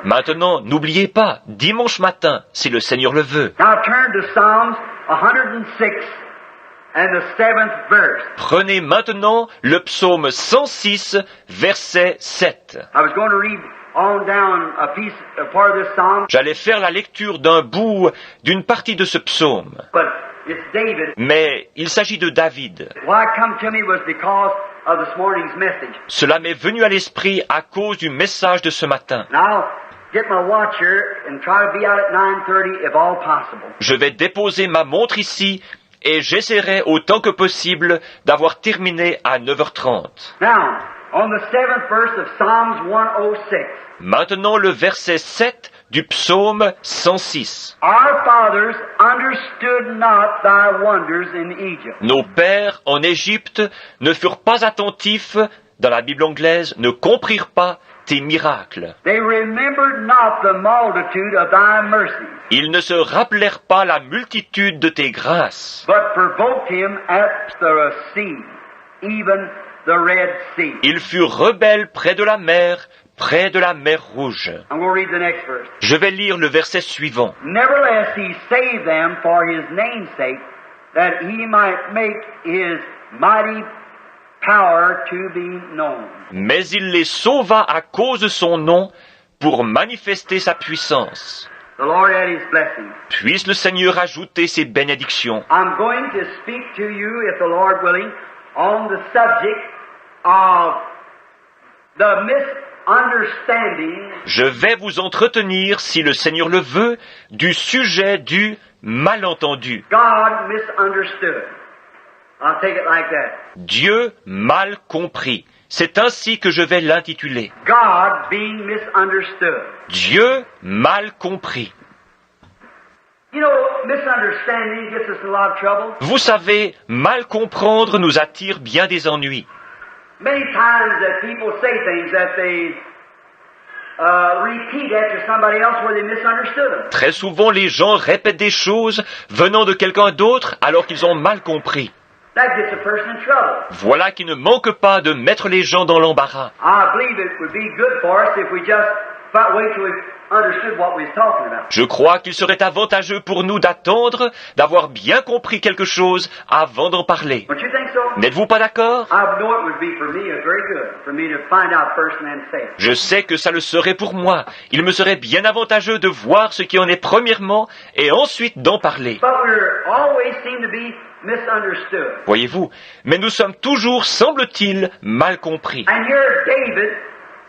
Maintenant, n'oubliez pas, dimanche matin, si le Seigneur le veut. Now turn to Psalms 106 and the 7th verse. Prenez maintenant le psaume 106, verset 7. I was going to read on down a part of this psalm, J'allais faire la lecture d'un bout d'une partie de ce psaume, but it's David. mais il s'agit de David. Why it come to me was because of this morning's message. Cela m'est venu à l'esprit à cause du message de ce matin. And I'll get my watch here and try to be out at 9:30 if all possible. Je vais déposer ma montre ici et j'essaierai autant que possible d'avoir terminé à 9h30. Now, on the 7th verse of Psalms 106. Maintenant le verset 7 du psaume 106. Our fathers understood not thy wonders in Egypt. Nos pères en Égypte ne furent pas attentifs, dans la Bible anglaise, ne comprirent pas tes miracles. They remembered not the multitude of thy mercies, Ils ne se rappelèrent pas la multitude de tes grâces. but provoked him at the sea, even the Red Sea. Ils furent rebelles près de la mer Rouge. I'm going to read the next verse. Je vais lire le verset suivant. Nevertheless, he saved them for his name's sake, that he might make his mighty power to be known. Mais il les sauva à cause de son nom pour manifester sa puissance. The Lord add his blessing. Puisse le Seigneur ajouter ses bénédictions. I'm going to speak to you, if the Lord willing, on the subject of the misunderstanding. Je vais vous entretenir, si le Seigneur le veut, du sujet du malentendu. God misunderstood. I'll take it like that. Dieu mal compris. C'est ainsi que je vais l'intituler. God being misunderstood. Dieu mal compris. You know, misunderstanding gets us in a lot of trouble. Vous savez, mal comprendre nous attire bien des ennuis. Many times that people say things that they repeat after somebody else where they misunderstood them. Très souvent, les gens répètent des choses venant de quelqu'un d'autre alors qu'ils ont mal compris. That gets a person in trouble. Voilà qui ne manque pas de mettre les gens dans l'embarras. I believe it would be good for us if we just wait till we understood what we was talking about. Je crois qu'il serait avantageux pour nous d'attendre, d'avoir bien compris quelque chose avant d'en parler. Don't you think so? N'êtes-vous pas d'accord? I know it would be for me very good for me to find out first and then say it. Je sais que ça le serait pour moi. Il me serait bien avantageux de voir ce qui en est premièrement et ensuite d'en parler. But we always seem to be misunderstood. Voyez-vous, mais nous sommes toujours, semble-t-il, mal compris. And here David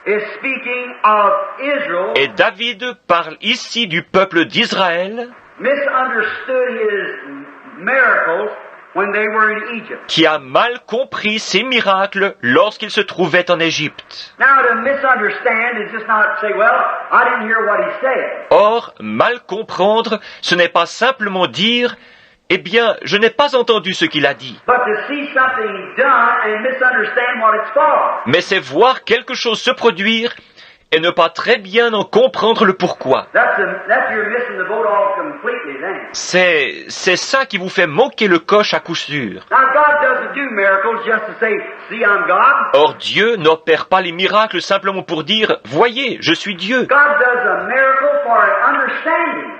is speaking of Israel, Et David parle ici du peuple d'Israël misunderstood his miracles when they were in Egypt. qui a mal compris ses miracles lorsqu'il se trouvait en Égypte. Now to misunderstand is just not say, well, I didn't hear what he said. Or, mal comprendre, ce n'est pas simplement dire « Eh bien, je n'ai pas entendu ce qu'il a dit », But to see something done and misunderstand what it's for. mais c'est voir quelque chose se produire et ne pas très bien en comprendre le pourquoi. That's you're missing the boat all completely then. C'est ça qui vous fait manquer le coche à coup sûr. Now God doesn't do miracles just to say, see, I'm God. Or Dieu n'opère pas les miracles simplement pour dire « Voyez, je suis Dieu ». God does a miracle for an understanding.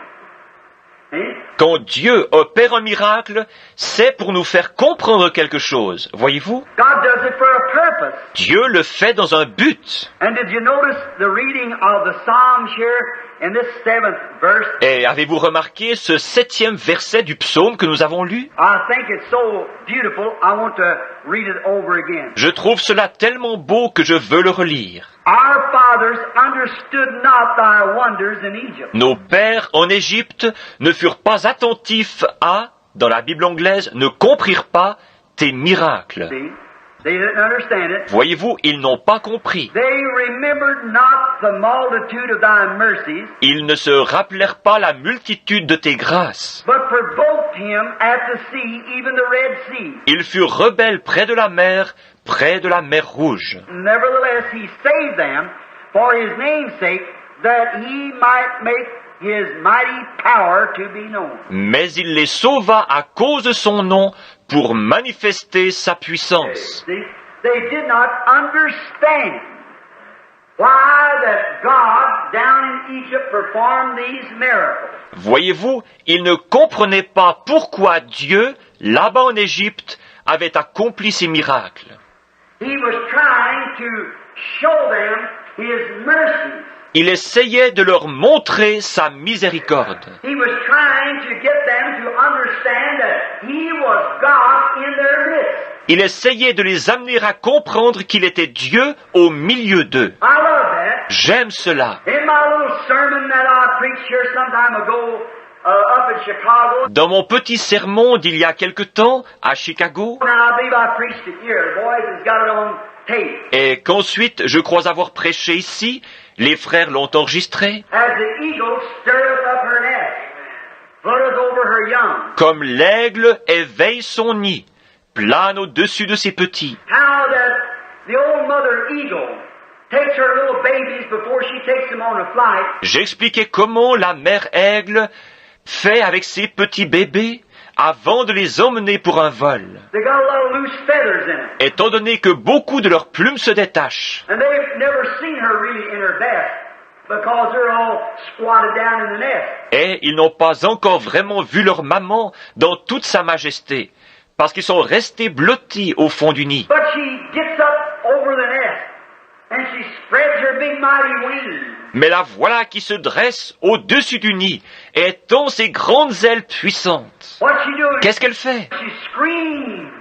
Eh? Quand Dieu opère un miracle, c'est pour nous faire comprendre quelque chose. Voyez-vous? God does it for a purpose. Dieu le fait dans un but. And did you notice the reading of the Psalms here in this 7th verse? Et avez-vous remarqué ce 7e verset du psaume que nous avons lu? I think it's so beautiful, I want to read it over again. Je trouve cela tellement beau que je veux le relire. Our fathers understood not thy wonders in Egypt. Nos pères en Égypte ne furent pas attentifs à, dans la Bible anglaise, ne comprirent pas tes miracles. See? They didn't understand it. Voyez-vous, ils n'ont pas compris. They remembered not the multitude of thy mercies, Ils ne se rappelèrent pas la multitude de tes grâces. but provoked him at the sea, even the Red Sea. Ils furent rebelles près de la mer Rouge. Nevertheless, he saved them for his name's sake, that he might make his mighty power to be known. Mais il les sauva à cause de son nom pour manifester sa puissance. See? They did not understand why that God down in Egypt performed these miracles. Voyez-vous, ils ne comprenaient pas pourquoi Dieu, là-bas en Égypte, avait accompli ces miracles. He was trying to show them His mercy. Il essayait de leur montrer sa miséricorde. He was trying to get them to understand that He was God in their midst. Il essayait de les amener à comprendre qu'il était Dieu au milieu d'eux. I love that. J'aime cela. In my little sermon that I preached here some time ago up in Chicago, Dans mon petit sermon d'il y a quelque temps, à Chicago, and I believe I preached it here. The boys has got it on tape. et qu'ensuite je crois avoir prêché ici, les frères l'ont enregistré, As the eagle stirreth up her nest, flutteth over her young. comme l'aigle éveille son nid, plane au-dessus de ses petits. How that the old mother eagle takes her little babies before she takes them on a flight. J'expliquais comment la mère aigle fait avec ses petits bébés avant de les emmener pour un vol, They got a lot of loose feathers in it. étant donné que beaucoup de leurs plumes se détachent. And they've never seen her really in her best because they're all squatted down in the nest. Et ils n'ont pas encore vraiment vu leur maman dans toute sa majesté, parce qu'ils sont restés blottis au fond du nid. But she gets up over the nest and she spreads her big mighty wings. Mais la voilà qui se dresse au-dessus du nid et tend ses grandes ailes puissantes. What's she doing? Qu'est-ce qu'elle fait? She screams.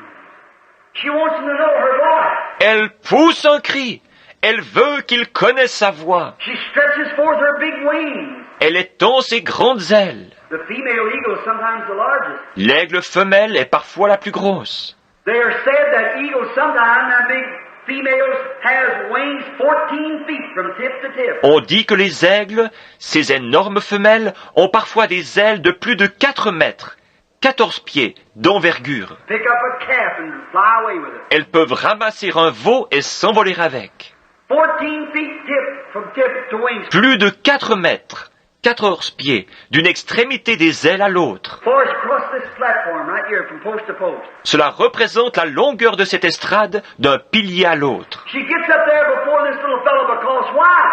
She wants them to know her voice. Elle pousse un cri. Elle veut qu'ils connaissent sa voix. She stretches forth her big wings. Elle étend ses grandes ailes. The female eagle is sometimes the largest. L'aigle femelle est parfois la plus grosse. They are said that eagles sometimes, that big females, has wings 14 feet from tip to tip. On dit que les aigles, ces énormes femelles, ont parfois des ailes de plus de 4 mètres, 14 pieds d'envergure. Pick up a calf and fly away with it. Elles peuvent ramasser un veau et s'envoler avec. 14 feet tip from tip to wings. Plus de 4 mètres, 14 pieds, d'une extrémité des ailes à l'autre. Force across this platform right here from post to post. Cela représente la longueur de cette estrade d'un pilier à l'autre. She gets up there before this little fellow because why?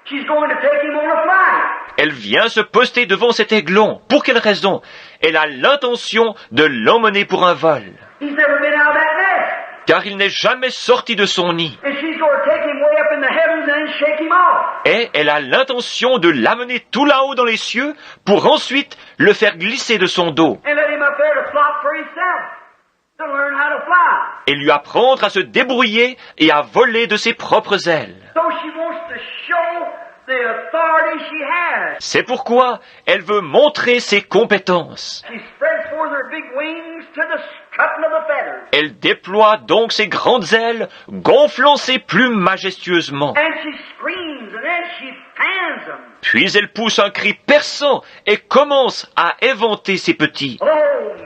She's going to take him on a flight. Elle vient se poster devant cet aiglon. Pour quelle raison? Elle a l'intention de l'emmener pour un vol. He's never been out of that nest. Car il n'est jamais sorti de son nid. And she's going to take him way up in the heavens and then shake him off. Et elle a l'intention de l'amener tout là-haut dans les cieux pour ensuite le faire glisser de son dos And let him up there to flop for himself. To learn how to fly. et lui apprendre à se débrouiller et à voler de ses propres ailes. So she wants to show the authority she has. C'est pourquoi elle veut montrer ses compétences. She spreads forth her big wings to the strutting of the feathers. Elle déploie donc ses grandes ailes, gonflant ses plumes majestueusement. And she screams and then she fans them. Puis elle pousse un cri perçant et commence à éventer ses petits. Oh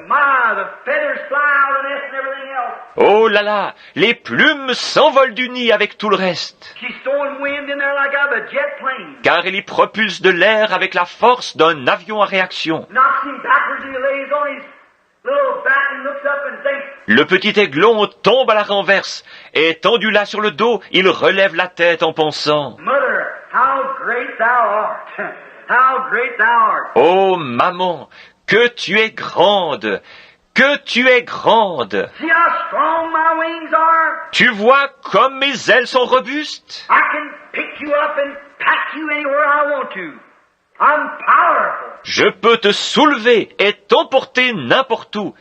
my, the feathers fly out of the nest and everything else. Oh là là, les plumes s'envolent du nid avec tout le reste. She's throwing wind in there like out of a jet plane. Car elle y propulse de l'air avec la force d'un avion à réaction. Knocks him backwards and he lays on his little back and looks up and thinks, Le petit aiglon tombe à la renverse et tendu là sur le dos, il relève la tête en pensant Mother, how great thou art. How great thou art. « Oh maman, que tu es grande, que tu es grande. See how strong my wings are? Tu vois comme mes ailes sont robustes. I can pick you up and pack you anywhere I want to. I'm powerful. Je peux te soulever et t'emporter n'importe où.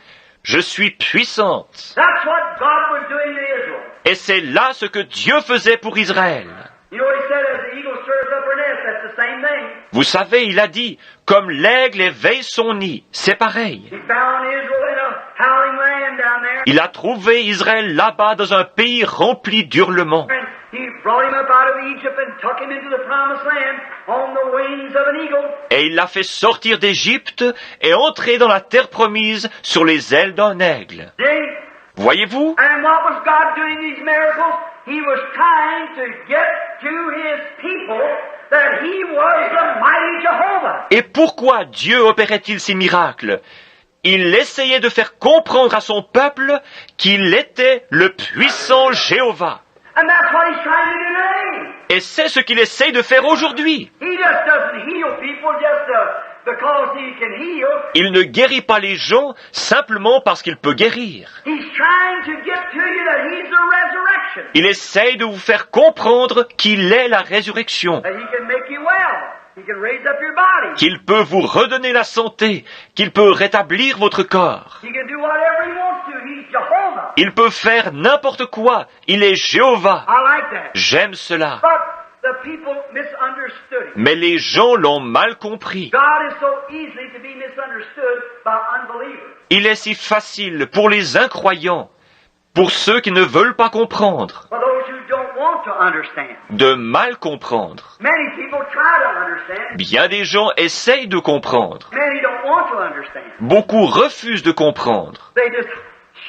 Je suis puissante. That's what God was doing to Israel. Et c'est là ce que Dieu faisait pour Israël. You know, he said, as the eagle stirs up her nest, that's the same thing. Vous savez, il a dit, comme l'aigle éveille son nid, c'est pareil. He found Israel in a howling land down there. Il a trouvé Israël là-bas dans un pays rempli d'hurlements. And he brought him up out of Egypt and took him into the promised land on the wings of an eagle. Et il l'a fait sortir d'Égypte et entrer dans la terre promise sur les ailes d'un aigle. See? Voyez-vous? And what was God doing these miracles? He was trying to get to his people that he was the mighty Jehovah. Et pourquoi Dieu opérait-il ces miracles? Il essayait de faire comprendre à son peuple qu'il était le puissant Jéhovah. And that's what he's trying to do today. Et c'est ce qu'il essaye de faire aujourd'hui. He just doesn't heal people because he can heal. Il ne guérit pas les gens simplement parce qu'il peut guérir. He's trying to get to you that he's the resurrection. Il essaye de vous faire comprendre qu'il est la résurrection, That he can make you well. He can raise up your body. qu'il peut vous redonner la santé, qu'il peut rétablir votre corps. He can do whatever he wants to. He's Jehovah. Il peut faire n'importe quoi. Il est Jéhovah. I like that. J'aime cela. But the people misunderstood him. Mais les gens l'ont mal compris. God is so easy to be misunderstood by unbelievers. Il est si facile pour les incroyants, pour ceux qui ne veulent pas comprendre, For those who don't want to understand. de mal comprendre. Many people try to understand. Bien des gens essayent de comprendre. Many don't want to understand. Beaucoup refusent de comprendre. They just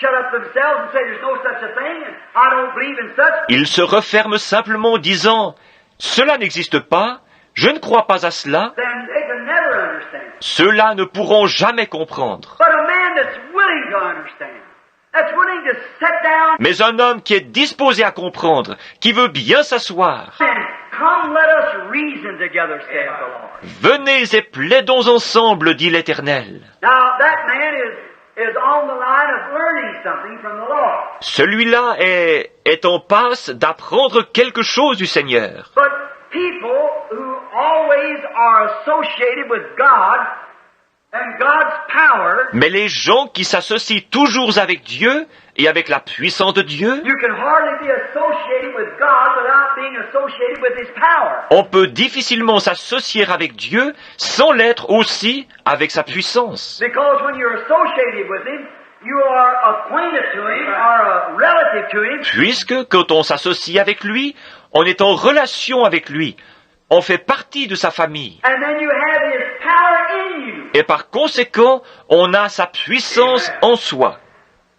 shut up themselves and say there's no such a thing and I don't believe in such. Ils se referment simplement disant « Cela n'existe pas, je ne crois pas à cela », Then they can never understand. ceux-là ne pourront jamais comprendre. But a man that's willing to understand, that's willing to sit down Mais un homme qui est disposé à comprendre, qui veut bien s'asseoir, and come let us reason together, saith the Lord. venez et plaidons ensemble, dit l'Éternel. Now that man is on the line of learning something from the Lord. Celui-là est en passe d'apprendre quelque chose du Seigneur. But people who always are associated with God and God's power, Mais les gens qui s'associent toujours avec Dieu et avec la puissance de Dieu, you can hardly be associated with God without being associated with His power. on peut difficilement s'associer avec Dieu sans l'être aussi avec sa puissance. Because when you're associated with Him, you are acquainted to Him, are a relative to Him, Puisque quand on s'associe avec lui, on est en relation avec lui, on fait partie de sa famille. and then you have His power in you. Et par conséquent, on a sa puissance en soi.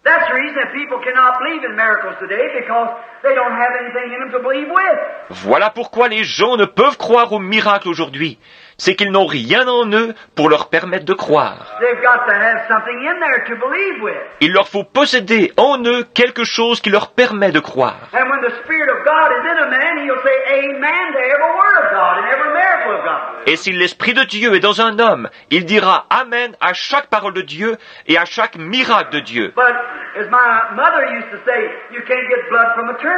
That's the reason that people cannot believe in miracles today, because they don't have anything in them to believe with. Voilà pourquoi les gens ne peuvent croire aux miracles aujourd'hui. C'est qu'ils n'ont rien en eux pour leur permettre de croire. They've got to have something in there to believe with. Il leur faut posséder en eux quelque chose qui leur permet de croire. And when the Spirit of God is in a man, he'll say amen to every word of God and every miracle of God. Et si l'Esprit de Dieu est dans un homme, il dira Amen à chaque parole de Dieu et à chaque miracle de Dieu. But as my mother used to say, you can't get blood from a turnip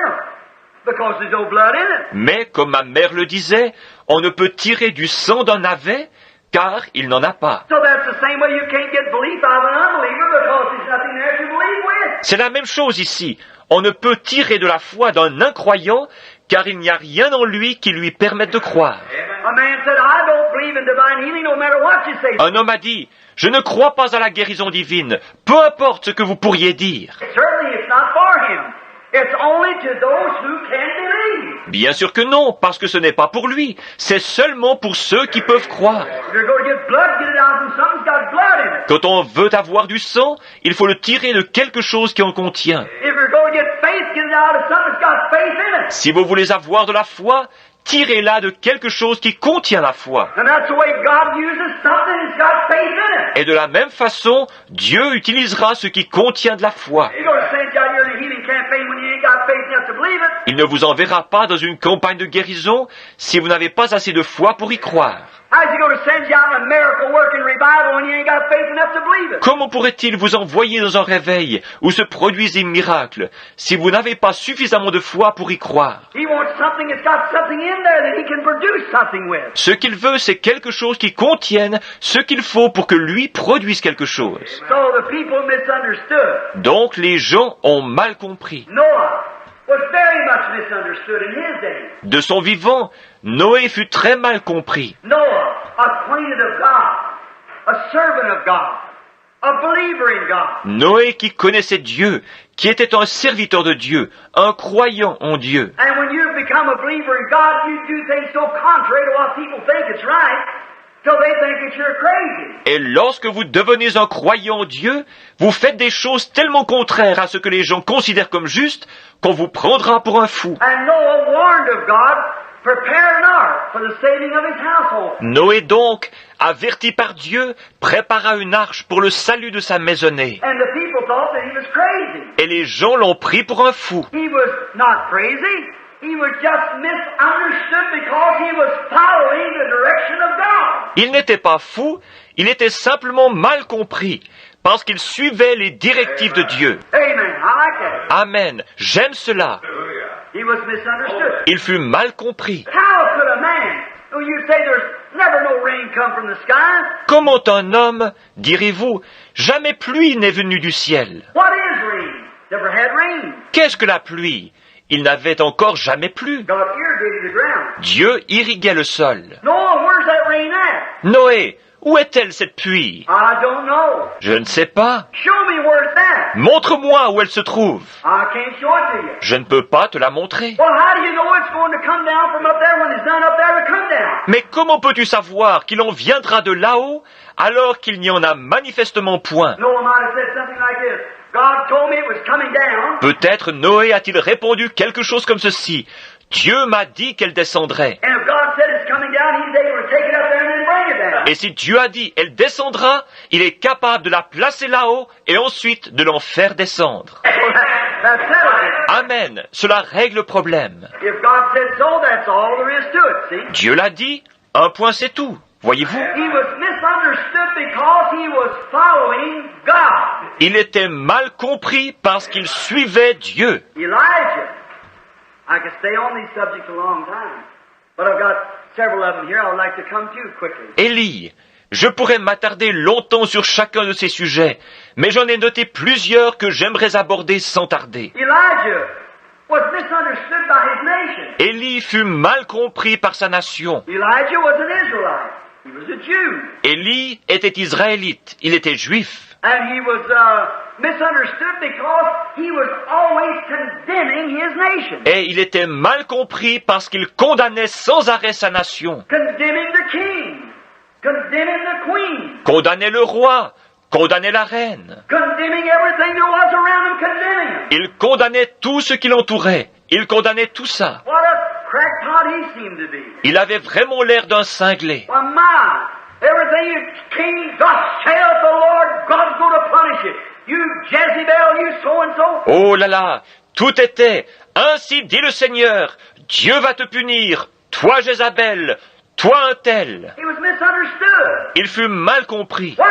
because there's no blood in it. Mais, comme ma mère le disait, on ne peut tirer du sang d'un navet car il n'en a pas. So that's the same way you can't get belief out of an unbeliever because there's nothing there to believe with. C'est la même chose ici. On ne peut tirer de la foi d'un incroyant car il n'y a rien en lui qui lui permette de croire. A man said, I don't believe in divine healing no matter what you say. Un homme a dit, je ne crois pas à la guérison divine, peu importe ce que vous pourriez dire. Certainly it's not for him. It's only to those who can believe. Bien sûr que non, parce que ce n'est pas pour lui, c'est seulement pour ceux qui peuvent croire. If you're going to get blood, get it out from something's got blood in it. Quand on veut avoir du sang, il faut le tirer de quelque chose qui en contient. If you're going to get faith, get it out of something's got faith in it. Si vous voulez avoir de la foi, tirez-la de quelque chose qui contient la foi. And that's the way God uses something that's got faith in it. Et de la même façon, Dieu utilisera ce qui contient de la foi. He's going to send you out here in a healing campaign when you ain't got faith enough to believe it. Il ne vous enverra pas dans une campagne de guérison si vous n'avez pas assez de foi pour y croire. How's he going to send you out in a miracle working revival when you ain't got faith enough to believe it? Comment pourrait-il vous envoyer dans un réveil où se produisent des miracles si vous n'avez pas suffisamment de foi pour y croire? He wants something that's got something in there that he can produce something with. Ce qu'il veut, c'est quelque chose qui contienne ce qu'il faut pour que lui produise quelque chose. So the people misunderstood. Donc les gens ont mal compris. Noah was very much misunderstood in his day. De son vivant, Noé fut très mal compris. Noah, acquainted of God, a servant of God, a believer in God. Noé qui connaissait Dieu, qui était un serviteur de Dieu, un croyant en Dieu. And when you become a believer in God, you do things so contrary to what people think it's right, till they think that you're crazy. Et lorsque vous devenez un croyant en Dieu, vous faites des choses tellement contraires à ce que les gens considèrent comme juste, qu'on vous prendra pour un fou. And Noah warned of God, prepare an ark for the saving of his household. Noé donc, averti par Dieu, prépara une arche pour le salut de sa maisonnée. And the people thought that he was crazy. Et les gens l'ont pris pour un fou. He was not crazy. He was just misunderstood because he was following the direction of God. Il n'était pas fou, il était simplement mal compris, parce qu'il suivait les directives de Dieu. Amen. I like that. Amen. J'aime cela. He was misunderstood. Il fut mal compris. How could a man, who you say there's never no rain come from the sky, Comment un homme, direz-vous, jamais pluie n'est venue du ciel? what is rain? Never had rain. Qu'est-ce que la pluie? Il n'avait encore jamais plu. God irrigated the ground. Dieu irriguait le sol. Noah, where's that rain at? Noé, où est-elle cette pluie? I don't know. Je ne sais pas. Show me where it's at. Montre-moi où elle se trouve. I can't show it to you. Je ne peux pas te la montrer. Well, how do you know it's going to come down from up there when there's none up there to come down? Mais comment peux-tu savoir qu'il en viendra de là-haut alors qu'il n'y en a manifestement point? Noah might have said something like this. God told me it was coming down. Peut-être Noé a-t-il répondu quelque chose comme ceci. Dieu m'a dit qu'elle descendrait. And if God said it's coming down, He's able to take it up there and then bring it down. Et si Dieu a dit elle descendra, il est capable de la placer là-haut et ensuite de l'en faire descendre. That settles it. Amen. Cela règle le problème. If God said so, that's all there is to it, see? Dieu l'a dit, un point c'est tout. Voyez-vous? He was misunderstood because he was following God. Il était mal compris parce qu'il suivait Dieu. Elijah. I could stay on these subjects a long time, but I've got several of them here I would like to come to quickly. Élie. Je pourrais m'attarder longtemps sur chacun de ces sujets, mais j'en ai noté plusieurs que j'aimerais aborder sans tarder. Elijah was misunderstood by his nation. Élie fut mal compris par sa nation. Elijah was an Israelite. He was a Jew. Élie était israélite, il était juif. And he was misunderstood because he was always condemning his nation. Et il était mal compris parce qu'il condamnait sans arrêt sa nation. Condemning the king. Condemning the queen. Condamnait le roi, condamnait la reine. Condemning everything there was around him, condemning him. Il condamnait tout ce qui l'entourait. Il condamnait tout ça. What a crackpot he seemed to be. Il avait vraiment l'air d'un cinglé. Well, my, everything is king, thus saith the Lord, God's going to punish it. You Jezebel, you so-and-so. Oh là là, tout était. Ainsi dit le Seigneur, Dieu va te punir, toi Jézabel, toi un tel. He was misunderstood. Il fut mal compris. Why?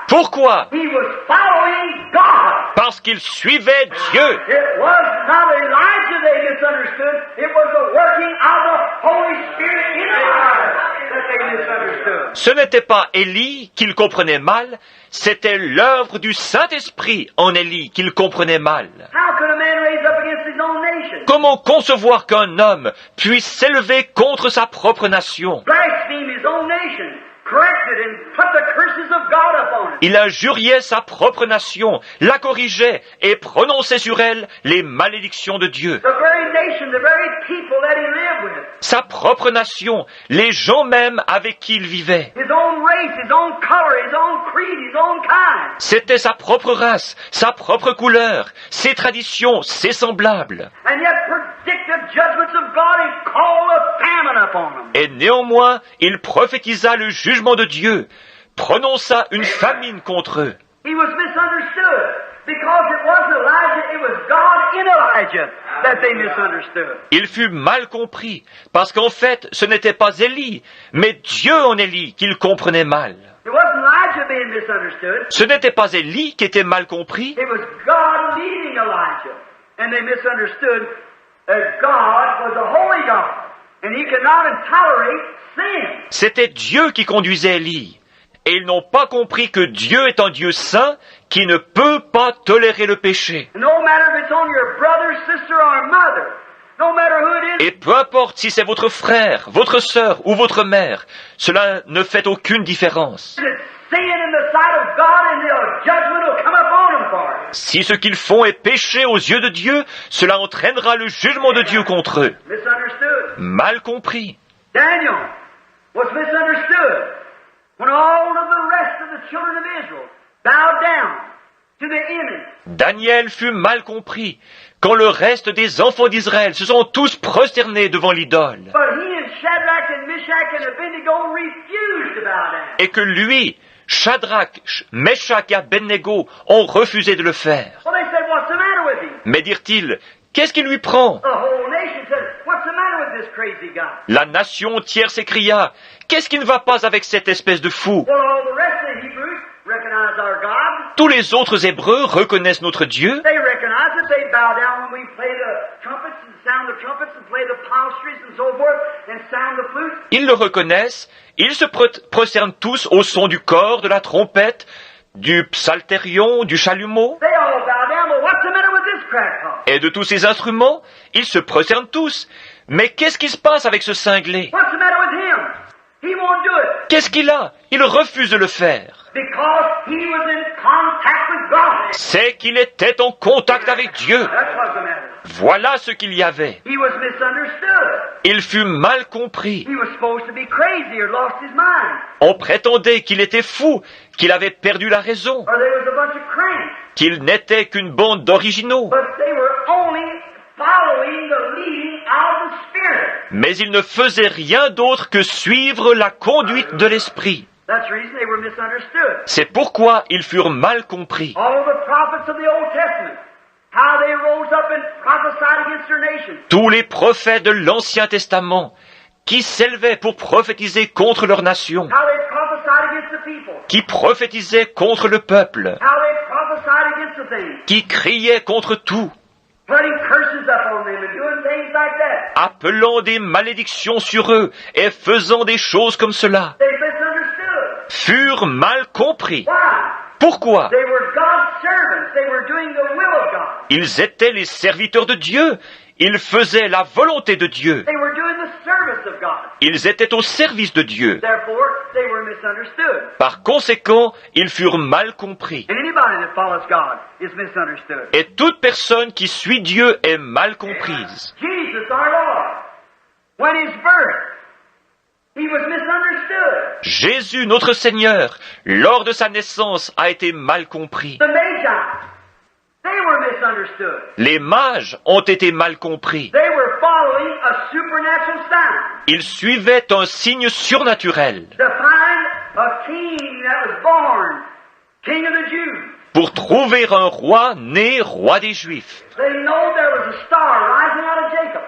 Pourquoi? He was following God. Parce qu'il suivait Dieu. It was not Elijah they misunderstood. It was the working of the Holy Spirit in Elijah that they misunderstood. Ce n'était pas Élie qu'il comprenait mal, c'était l'œuvre du Saint-Esprit en Élie qu'il comprenait mal. How could a man raise up against his own nation? Comment concevoir qu'un homme puisse s'élever contre sa propre nation? Blaspheme his own nation, corrected and put the curses of God upon it. Il injuriait sa propre nation, la corrigeait et prononçait sur elle les malédictions de Dieu. The very nation, the very people that he lived with. Sa propre nation, les gens même avec qui il vivait. His own race, his own color, his own creed, his own kind. C'était sa propre race, sa propre couleur, ses traditions, ses semblables. And yet predicted judgments of God and called a famine upon them. Et néanmoins, il prophétisa le jugement de Dieu, prononça une famine contre eux. He was misunderstood because it wasn't Elijah, it was God in Elijah that they misunderstood. Il fut mal compris, parce qu'en fait, ce n'était pas Élie, mais Dieu en Élie qu'il comprenait mal. It wasn't Elijah being misunderstood, Ce n'était pas Élie qui était mal compris, it was God leading Elijah. And they misunderstood that God was a holy God, and he could not tolerate sin. c'était Dieu qui conduisait Élie. Et ils n'ont pas compris que Dieu est un Dieu saint qui ne peut pas tolérer le péché. No matter if it's on your brother, sister, or mother, no matter who it is, Et peu importe si c'est votre frère, votre sœur ou votre mère, cela ne fait aucune différence. it's sin in the sight of God, and the judgment will come upon them for it. Si ce qu'ils font est péché aux yeux de Dieu, cela entraînera le jugement de Dieu contre eux. Misunderstood. Mal compris. Daniel was misunderstood when all of the rest of the children of Israel bowed down to the image. Daniel fut mal compris quand le reste des enfants d'Israël se sont tous prosternés devant l'idole But he and Shadrach and Meshach and Abednego refused to bow down. et que lui, Shadrach, Meshach et Abednego ont refusé de le faire. Well, they said, what's the matter with him? Mais dirent-ils, qu'est-ce qui lui prend? The whole nation said, what's this crazy guy? La nation entière s'écria, « Qu'est-ce qui ne va pas avec cette espèce de fou ?» Well, all the rest of the Hebrews recognize our God. Tous les autres Hébreux reconnaissent notre Dieu. They recognize it. They bow down when we play the trumpets and sound the trumpets and play the psalteries and so forth and sound the flutes. Ils le reconnaissent. Ils se prosternent tous au son du cor, de la trompette, du psalterion, du chalumeau. They all bow down. But what's the matter with this crackpot? Et de tous ces instruments, ils se prosternent tous. Mais qu'est-ce qui se passe avec ce cinglé? What's the matter with him? He won't do it Qu'est-ce qu'il a? Il refuse de le faire. because he was in contact with God. C'est qu'il était en contact avec Dieu. That's what's the matter. Voilà ce qu'il y avait. He was misunderstood. Il fut mal compris. He was supposed to be crazy or lost his mind. On prétendait qu'il était fou, qu'il avait perdu la raison, Or there was a bunch of cranks. qu'il n'était qu'une bande d'originaux. But they were only following the leading of the Spirit. Mais il ne faisait rien d'autre que suivre la conduite de l'Esprit. That's the reason they were misunderstood. C'est pourquoi ils furent mal compris. All the prophets of the Old Testament, how they rose up and prophesied against their nation. Tous les prophètes de l'Ancien Testament qui s'élevaient pour prophétiser contre leur nation, How they prophesied against the people. qui prophétisaient contre le peuple, How they prophesied against the things. qui criaient contre tout, Putting curses up on them and doing things like that. appelant des malédictions sur eux et faisant des choses comme cela, They misunderstood. furent mal compris. Why? Pourquoi? They were God's servants. They were doing the will of God. Ils étaient les serviteurs de Dieu. Ils faisaient la volonté de Dieu. They were doing the service of God. Ils étaient au service de Dieu. Therefore, they were misunderstood. Par conséquent, ils furent mal compris. And anybody that follows God is misunderstood. Et toute personne qui suit Dieu est mal comprise. Jesus, our Lord, when his birth, he was misunderstood. Jésus, notre Seigneur, lors de sa naissance, a été mal compris. The Magi, they were misunderstood. Les mages ont été mal compris. They were following a supernatural sign Ils suivaient un signe surnaturel to find a king that was born, king of the Jews. pour trouver un roi né roi des Juifs. They know there was a star rising out of Jacob,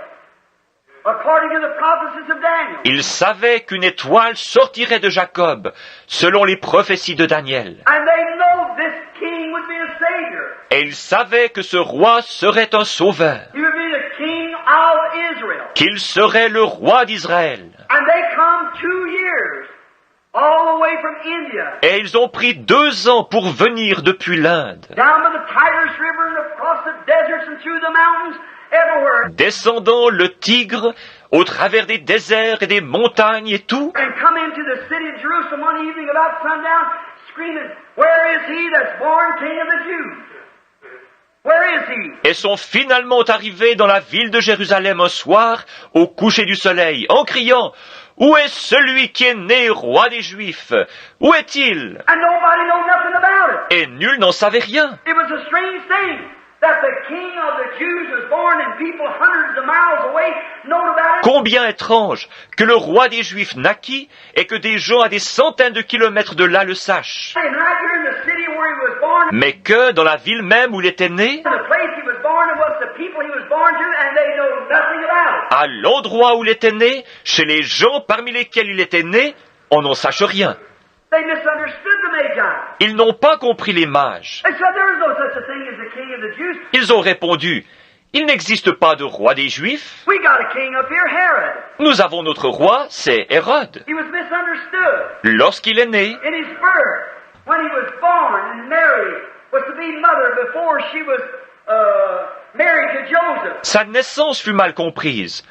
according to the prophecies of Daniel. Ils savaient qu'une étoile sortirait de Jacob, selon les prophéties de Daniel. And they know this king would be a savior. Et ils savaient que ce roi serait un sauveur, He would be the king of Israel. qu'il serait le roi d'Israël. And they come 2 years all the way from India, Et ils ont pris 2 ans pour venir depuis l'Inde, down by the Tigris River and across the deserts and through the mountains, everywhere, descendant le Tigre au travers des déserts et des montagnes et tout, and come into the city of Jerusalem one evening about sundown, screaming, "Where is he that's born king of the Jews? Where is he?" et sont finalement arrivés dans la ville de Jérusalem un soir, au coucher du soleil, en criant « Où est celui qui est né roi des Juifs? Où est-il ?» And nobody knew nothing about it. Et nul n'en savait rien. It was a strange thing that the king of the Jews was born and people hundreds of miles away knowed about it. Combien étrange que le roi des Juifs naquit et que des gens à des centaines de kilomètres de là le sachent. And right here in the city where he was born, Mais que dans la ville même où il était né, the place he was born and was the people he was born to, and they know nothing about it. à l'endroit où il était né, chez les gens parmi lesquels il était né, on n'en sache rien. They misunderstood the Magi. Ils n'ont pas compris les mages. They said there is no such a thing as the king of the Jews. Ils ont répondu, il n'existe pas de roi des Juifs. We got a king up here, Herod. Nous avons notre roi, c'est Hérode. He was misunderstood Lorsqu'il est né, in his birth. When he was born and Mary was to be mother before she was married to Joseph. sa naissance fut mal comprise.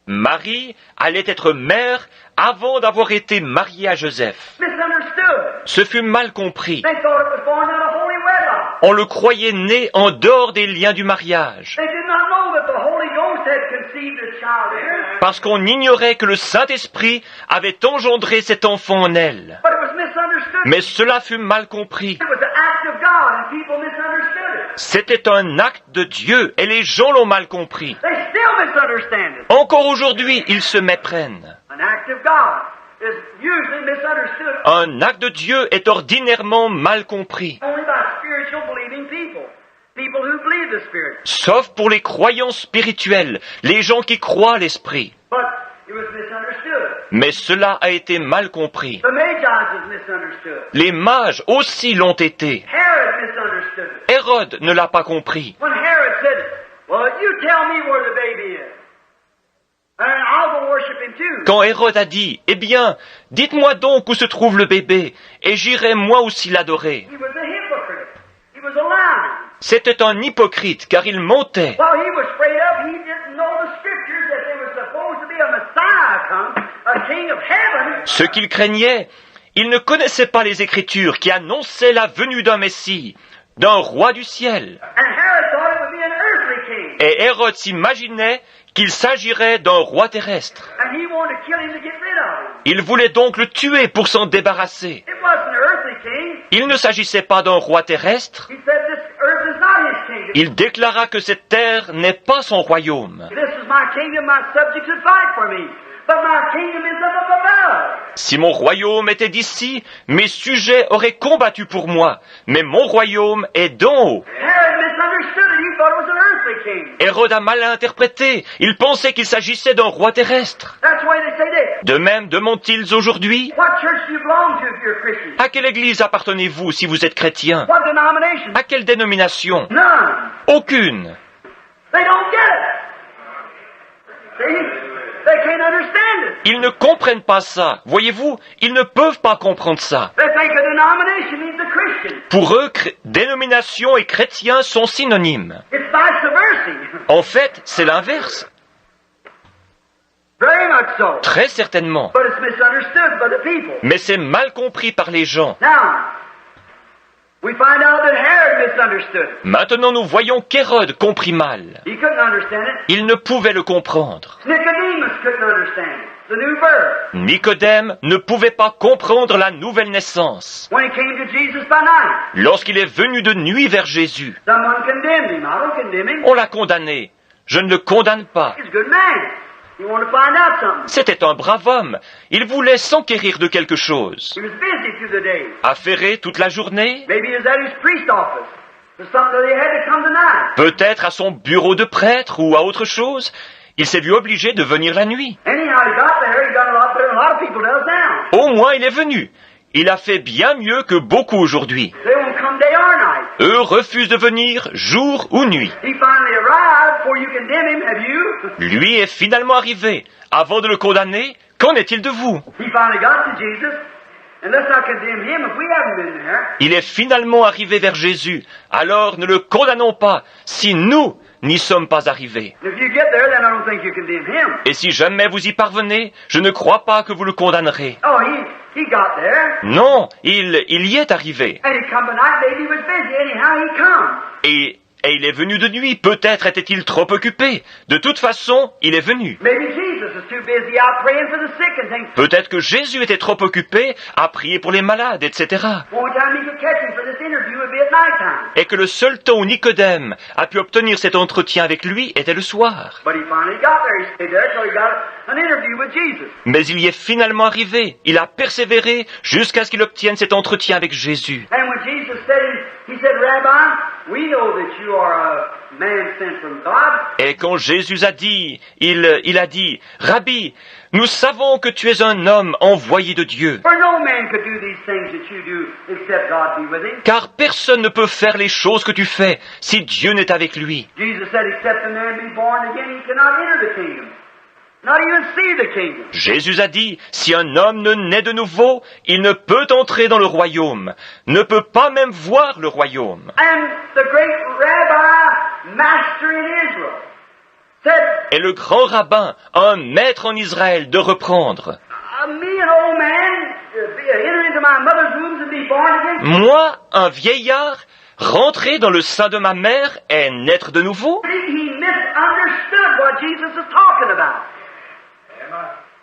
Marie allait être mère avant d'avoir été mariée à Joseph. Misunderstood. Ce fut mal compris. They thought it was born out of holy wedlock. On le croyait né en dehors des liens du mariage, They did not know that the Holy Ghost had conceived a child in her. parce qu'on ignorait que le Saint-Esprit avait engendré cet enfant en elle. But it was misunderstood. Mais cela fut mal compris. It was an act of God and people misunderstood it. C'était un acte de Dieu et les gens l'ont mal compris. They still misunderstand it. Encore aujourd'hui, ils se méprennent. An act of God is usually misunderstood Un acte de Dieu est ordinairement mal compris, only by spiritual believing people. People who believe the Spirit. sauf pour les croyants spirituels, les gens qui croient l'Esprit. But Mais cela a été mal compris. The Magi was misunderstood. Les mages aussi l'ont été. Herod misunderstood it. Hérode ne l'a pas compris. When Herod said, well, you tell me where the baby is, and I'll go worship him too. Quand Hérode a dit, eh bien, dites-moi donc où se trouve le bébé, et j'irai moi aussi l'adorer. He was a hypocrite. He was a liar. C'était un hypocrite, car il mentait. While he was afraid of, he didn't know the scriptures that there was supposed to be a Messiah come, a king of heaven. Ce qu'il craignait, il ne connaissait pas les Écritures qui annonçaient la venue d'un Messie, d'un roi du ciel. And Herod thought it would be an earthly king. Et Hérode s'imaginait qu'il s'agirait d'un roi terrestre. And he wanted to kill him to get rid of him. Il voulait donc le tuer pour s'en débarrasser. It wasn't an earthly king. Il ne s'agissait pas d'un roi terrestre. He said this earth is not his kingdom. Il déclara que cette terre n'est pas son royaume. This is my kingdom, my subjects would fight for me. But my kingdom is up above. Si mon royaume était d'ici, mes sujets auraient combattu pour moi, mais mon royaume est d'en haut. Herod misunderstood it. He thought it was an earthly king. Hérode a mal interprété. Il pensait qu'il s'agissait d'un roi terrestre. That's why they say that. De même demandent-ils aujourd'hui, What church do you belong to if you're a Christian? à quelle église appartenez-vous si vous êtes chrétien? What denomination? À quelle dénomination? None. Aucune. They don't get it. See? They can't understand it. Ils ne comprennent pas ça. Voyez-vous, ils ne peuvent pas comprendre ça. They think a denomination means a Christian. Pour eux, dénomination et chrétien sont synonymes. It's vice versa. En fait, c'est l'inverse. Very much so. Très certainement. But it's misunderstood by the people. Mais c'est mal compris par les gens. Now, we find out that Herod misunderstood it. Maintenant, nous voyons qu'Hérode comprit mal. He couldn't understand it. Il ne pouvait le comprendre. Nicodemus couldn't understand it. The new birth. Nicodème ne pouvait pas comprendre la nouvelle naissance. When he came to Jesus by night, Lorsqu'il est venu de nuit vers Jésus, someone condemned him. I don't condemn him. on l'a condamné. Je ne le condamne pas. He's a good man. He wanted to find out something. C'était un brave homme. Il voulait s'enquérir de quelque chose. He was busy through the day. Affairé toute la journée, Maybe he was at his priest office. For something that he had to come tonight. peut-être à son bureau de prêtre ou à autre chose. Il s'est vu obligé de venir la nuit. Anyhow, he got there. He done a lot better than a lot of people does now. Au moins, il est venu. Il a fait bien mieux que beaucoup aujourd'hui. They won't come day or night. Eux refusent de venir jour ou nuit. He finally arrived before you condemn him, have you? Lui est finalement arrivé. Avant de le condamner, qu'en est-il de vous? He finally got to Jesus. And let's not condemn him if we haven't been there. Il est finalement arrivé vers Jésus. Alors ne le condamnons pas si nous n'y sommes pas arrivés. And if you get there, then I don't think you condemn him. Et si jamais vous y parvenez, je ne crois pas que vous le condamnerez. Oh, he got there. Non, il y est arrivé. And he come tonight. Maybe he was busy. Anyhow, he come. Et il est venu de nuit. Peut-être était-il trop occupé. De toute façon, il est venu. Maybe Jesus is too busy out praying for the sick and things. Peut-être que Jésus était trop occupé à prier pour les malades, etc. One time he could catch him for this interview would be at nighttime. Et que le seul temps où Nicodème a pu obtenir cet entretien avec lui était le soir. But he finally got there. He stayed there till he got an interview with Jesus. Mais il y est finalement arrivé. Il a persévéré jusqu'à ce qu'il obtienne cet entretien avec Jésus. And when Jesus said, he said, Rabbi, we know that you are a man sent from God. Et quand Jésus a dit, il a dit, Rabbi, nous savons que tu es un homme envoyé de Dieu, For no man could do these things that you do except God be with him. car personne ne peut faire les choses que tu fais si Dieu n'est avec lui. Jesus said, except a man be born again, he cannot enter the kingdom. Not even see the kingdom. Jésus a dit, si un homme ne naît de nouveau, il ne peut entrer dans le royaume, ne peut pas même voir le royaume. And the great rabbi, master in Israel, said, Et le grand rabbin, un maître en Israël, de reprendre, me, an old man, enter into my mother's womb and be born again. moi, un vieillard, rentrer dans le sein de ma mère et naître de nouveau? He misunderstood what Jesus was talking about.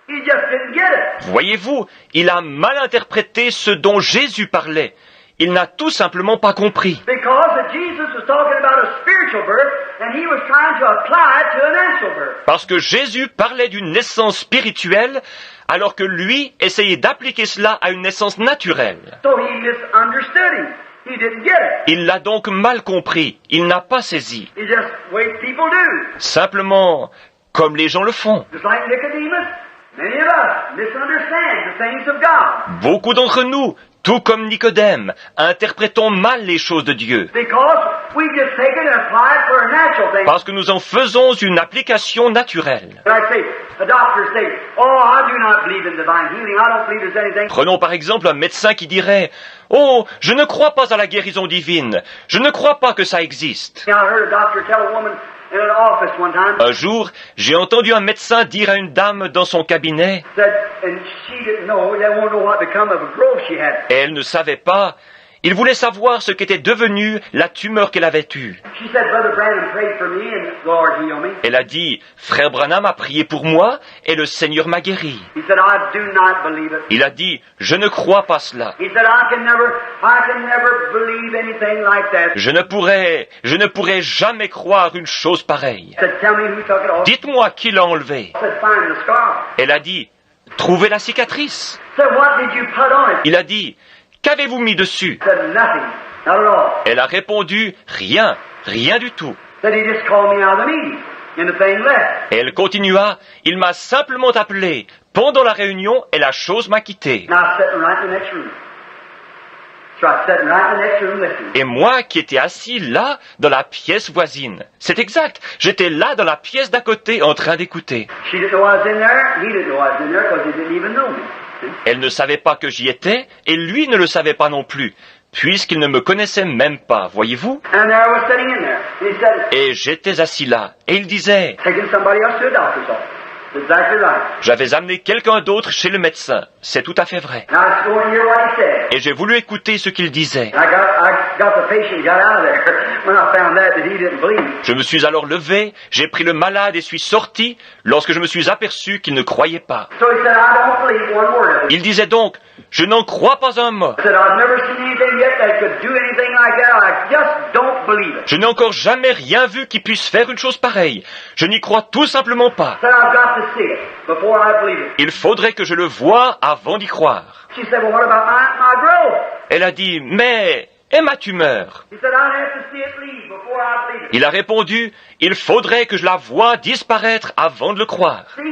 He just didn't get it. Voyez-vous, il a mal interprété ce dont Jésus parlait. Il n'a tout simplement pas compris. Because that Jesus was talking about a spiritual birth, and he was trying to apply it to a natural birth. Parce que Jésus parlait d'une naissance spirituelle, alors que lui essayait d'appliquer cela à une naissance naturelle. So he misunderstood him. He didn't get it. Il l'a donc mal compris. Il n'a pas saisi. He just, way people do. Simplement, comme les gens le font. Just like Nicodemus. Many of us misunderstand the things of God Beaucoup d'entre nous, tout comme Nicodème, interprétons mal les choses de Dieu, because we just take it and apply it for a natural thing. parce que nous en faisons une application naturelle. Like say, a doctor say, "Oh, I do not believe in divine healing. I don't believe there's anything." Prenons par exemple un médecin qui dirait « Oh, je ne crois pas à la guérison divine, je ne crois pas que ça existe. I heard a doctor tell a woman in an office one time." Un jour, j'ai entendu un médecin dire à une dame dans son cabinet, Said, and she didn't know. They won't know what become of a growth she had. et elle ne savait pas, il voulait savoir ce qu'était devenue la tumeur qu'elle avait eue. She said, "Brother Branham prayed for me, and the Lord healed me." Elle a dit « Frère Branham a prié pour moi, et le Seigneur m'a guéri. He said, "I do not believe it." » Il a dit « Je ne crois pas cela. He said, I can never believe anything like that." Je ne pourrais jamais croire une chose pareille. He said, "Tell me who took it off." Dites-moi qui l'a enlevé. I said, "Find the scar." Elle a dit « Trouvez la cicatrice. » I said, "What did you put on it?" Il a dit « Qu'avez-vous mis dessus ?» He said, "Nothing, not at all." Elle a répondu « Rien, rien du tout. » Said he just called me out of the meeting, and the thing left. Et elle continua « Il m'a simplement appelé pendant la réunion et la chose m'a quitté. And I was sitting right in the next room. So I was sitting right in the next room listening. » Et moi qui étais assis là, dans la pièce voisine. C'est exact, j'étais là dans la pièce d'à côté en train d'écouter. She didn't know I was in there. He didn't know I was in there because he didn't even know me. See? Elle ne savait pas que j'y étais, et lui ne le savait pas non plus, puisqu'il ne me connaissait même pas, voyez-vous. And there I was sitting in there. And he said, Et j'étais assis là, et il disait taking somebody else to a doctor's office. That's exactly right. « J'avais amené quelqu'un d'autre chez le médecin. C'est tout à fait vrai. And I was going to hear what he said. Et j'ai voulu écouter ce qu'il disait. And I got the patient got out of there when I found that he didn't believe. Je me suis alors levé, j'ai pris le malade et suis sorti lorsque je me suis aperçu qu'il ne croyait pas. So he said, "I don't believe one word of it." Il disait donc « Je n'en crois pas un mot. I said, "I've never seen anything yet that could do anything like that. I just don't believe it." Je n'ai encore jamais rien vu qui puisse faire une chose pareille. Je n'y crois tout simplement pas. I said, "I've got to see it before I believe it." Il faudrait que je le voie avant d'y croire. She said, "Well, what about my growth?" Elle a dit « Mais, et ma tumeur ?» He said, "I'd have to see it leave before I believe it." Il a répondu « Il faudrait que je la voie disparaître avant de le croire. See,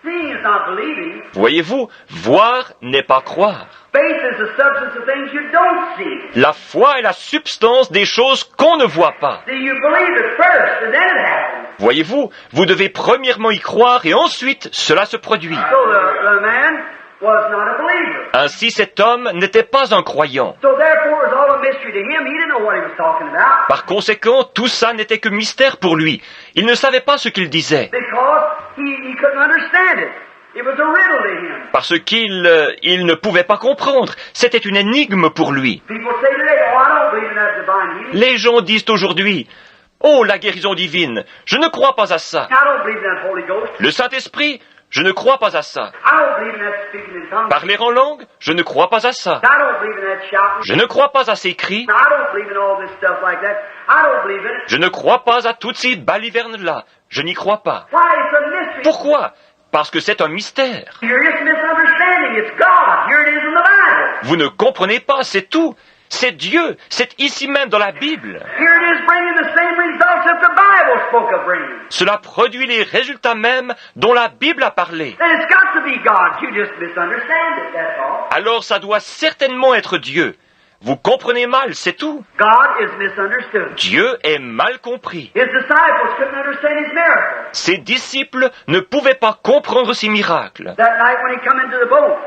seeing is not believing. » Voyez-vous, voir n'est pas croire. Faith is the substance of things you don't see. La foi est la substance des choses qu'on ne voit pas. See, you believe it first, and then it happens. Voyez-vous, vous devez premièrement y croire et ensuite cela se produit. So the man was not a believer. Ainsi cet homme n'était pas un croyant. So therefore it was all a mystery to him. He didn't know what he was talking about Par conséquent, tout ça n'était que mystère pour lui. Il ne savait pas ce qu'il disait, because he couldn't understand it. It was a riddle to him. parce qu'il ne pouvait pas comprendre. C'était une énigme pour lui. People say today, "Oh, I don't believe in that divine healing. Les gens disent aujourd'hui « Oh, la guérison divine, je ne crois pas à ça. I don't believe in that Holy Ghost. Le Saint-Esprit, je ne crois pas à ça. I don't believe in that speaking in tongues. Parler en langue, je ne crois pas à ça. I don't believe in that shouting. Je ne crois pas à ces cris. I don't believe in all this stuff like that. I don't believe in it." Je ne crois pas à toutes ces balivernes-là. Je n'y crois pas. Why? It's a mystery. Pourquoi? Parce que c'est un mystère. You're just misunderstanding. It's God. Here it is in the Bible. Vous ne comprenez pas, c'est tout. C'est Dieu. C'est ici même dans la Bible. Here it is bringing the same results that the Bible spoke of bringing. Cela produit les résultats mêmes dont la Bible a parlé. Then it's got to be God. You just misunderstand it, that's all. Alors ça doit certainement être Dieu. Vous comprenez mal, c'est tout. God is misunderstood. Dieu est mal compris. His disciples couldn't understand his miracles. Ses disciples ne pouvaient pas comprendre ses miracles. That night when he come into the boat,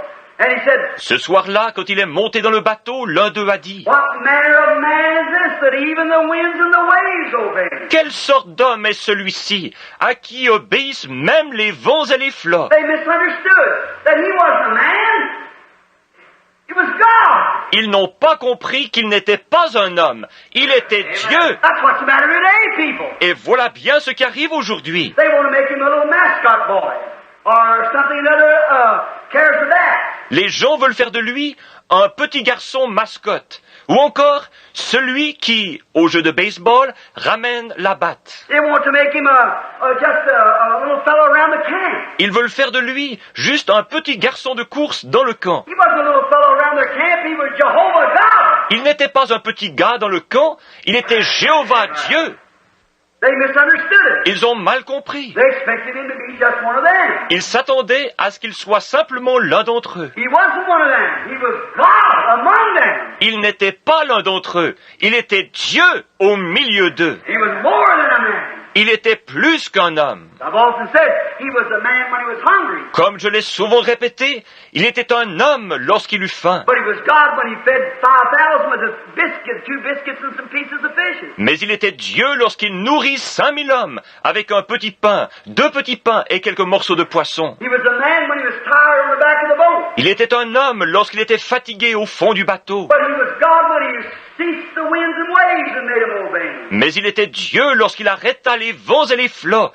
and he said, Ce soir-là, quand il est monté dans le bateau, l'un d'eux a dit "What manner of man is this that even the winds and the waves obey?" « Quelle sorte d'homme est celui-ci, à qui obéissent même les vents et les flots ?» They misunderstood that he wasn't a man. It was God. Ils n'ont pas compris qu'il n'était pas un homme, il était Dieu. That's what's the matter today, people. Et voilà bien ce qui arrive aujourd'hui. They want to make him a little mascot boy or something other cares for that. Les gens veulent faire de lui un petit garçon mascotte, ou encore celui qui, au jeu de baseball, ramène la batte. They want to make him just a little fellow around the camp. Ils veulent faire de lui juste un petit garçon de course dans le camp. He wasn't a little fellow around their camp. He was Jehovah God. Il n'était pas un petit gars dans le camp, il était Jéhovah Dieu. They misunderstood it. Ils ont mal compris. They expected him to be just one of them. Ils s'attendaient à ce qu'il soit simplement l'un d'entre eux. He wasn't one of them. He was God among them. Il n'était pas l'un d'entre eux. Il était Dieu au milieu d'eux. He was more than a man. Il était plus qu'un homme. I've often said he was a man when he was hungry, Comme je l'ai souvent répété, il était un homme lorsqu'il eut faim. but he was God when he fed 5,000 with a biscuit, 2 biscuits and some pieces of fishes. Mais il était Dieu lorsqu'il nourrit 5000 hommes avec un petit pain, 2 petits pains et quelques morceaux de poisson. He was a man when he was tired on the back of the boat, Il était un homme lorsqu'il était fatigué au fond du bateau. but he was God when he ceased the winds and waves and made them obey him. Mais il était Dieu lorsqu'il arrêta les vents et les flots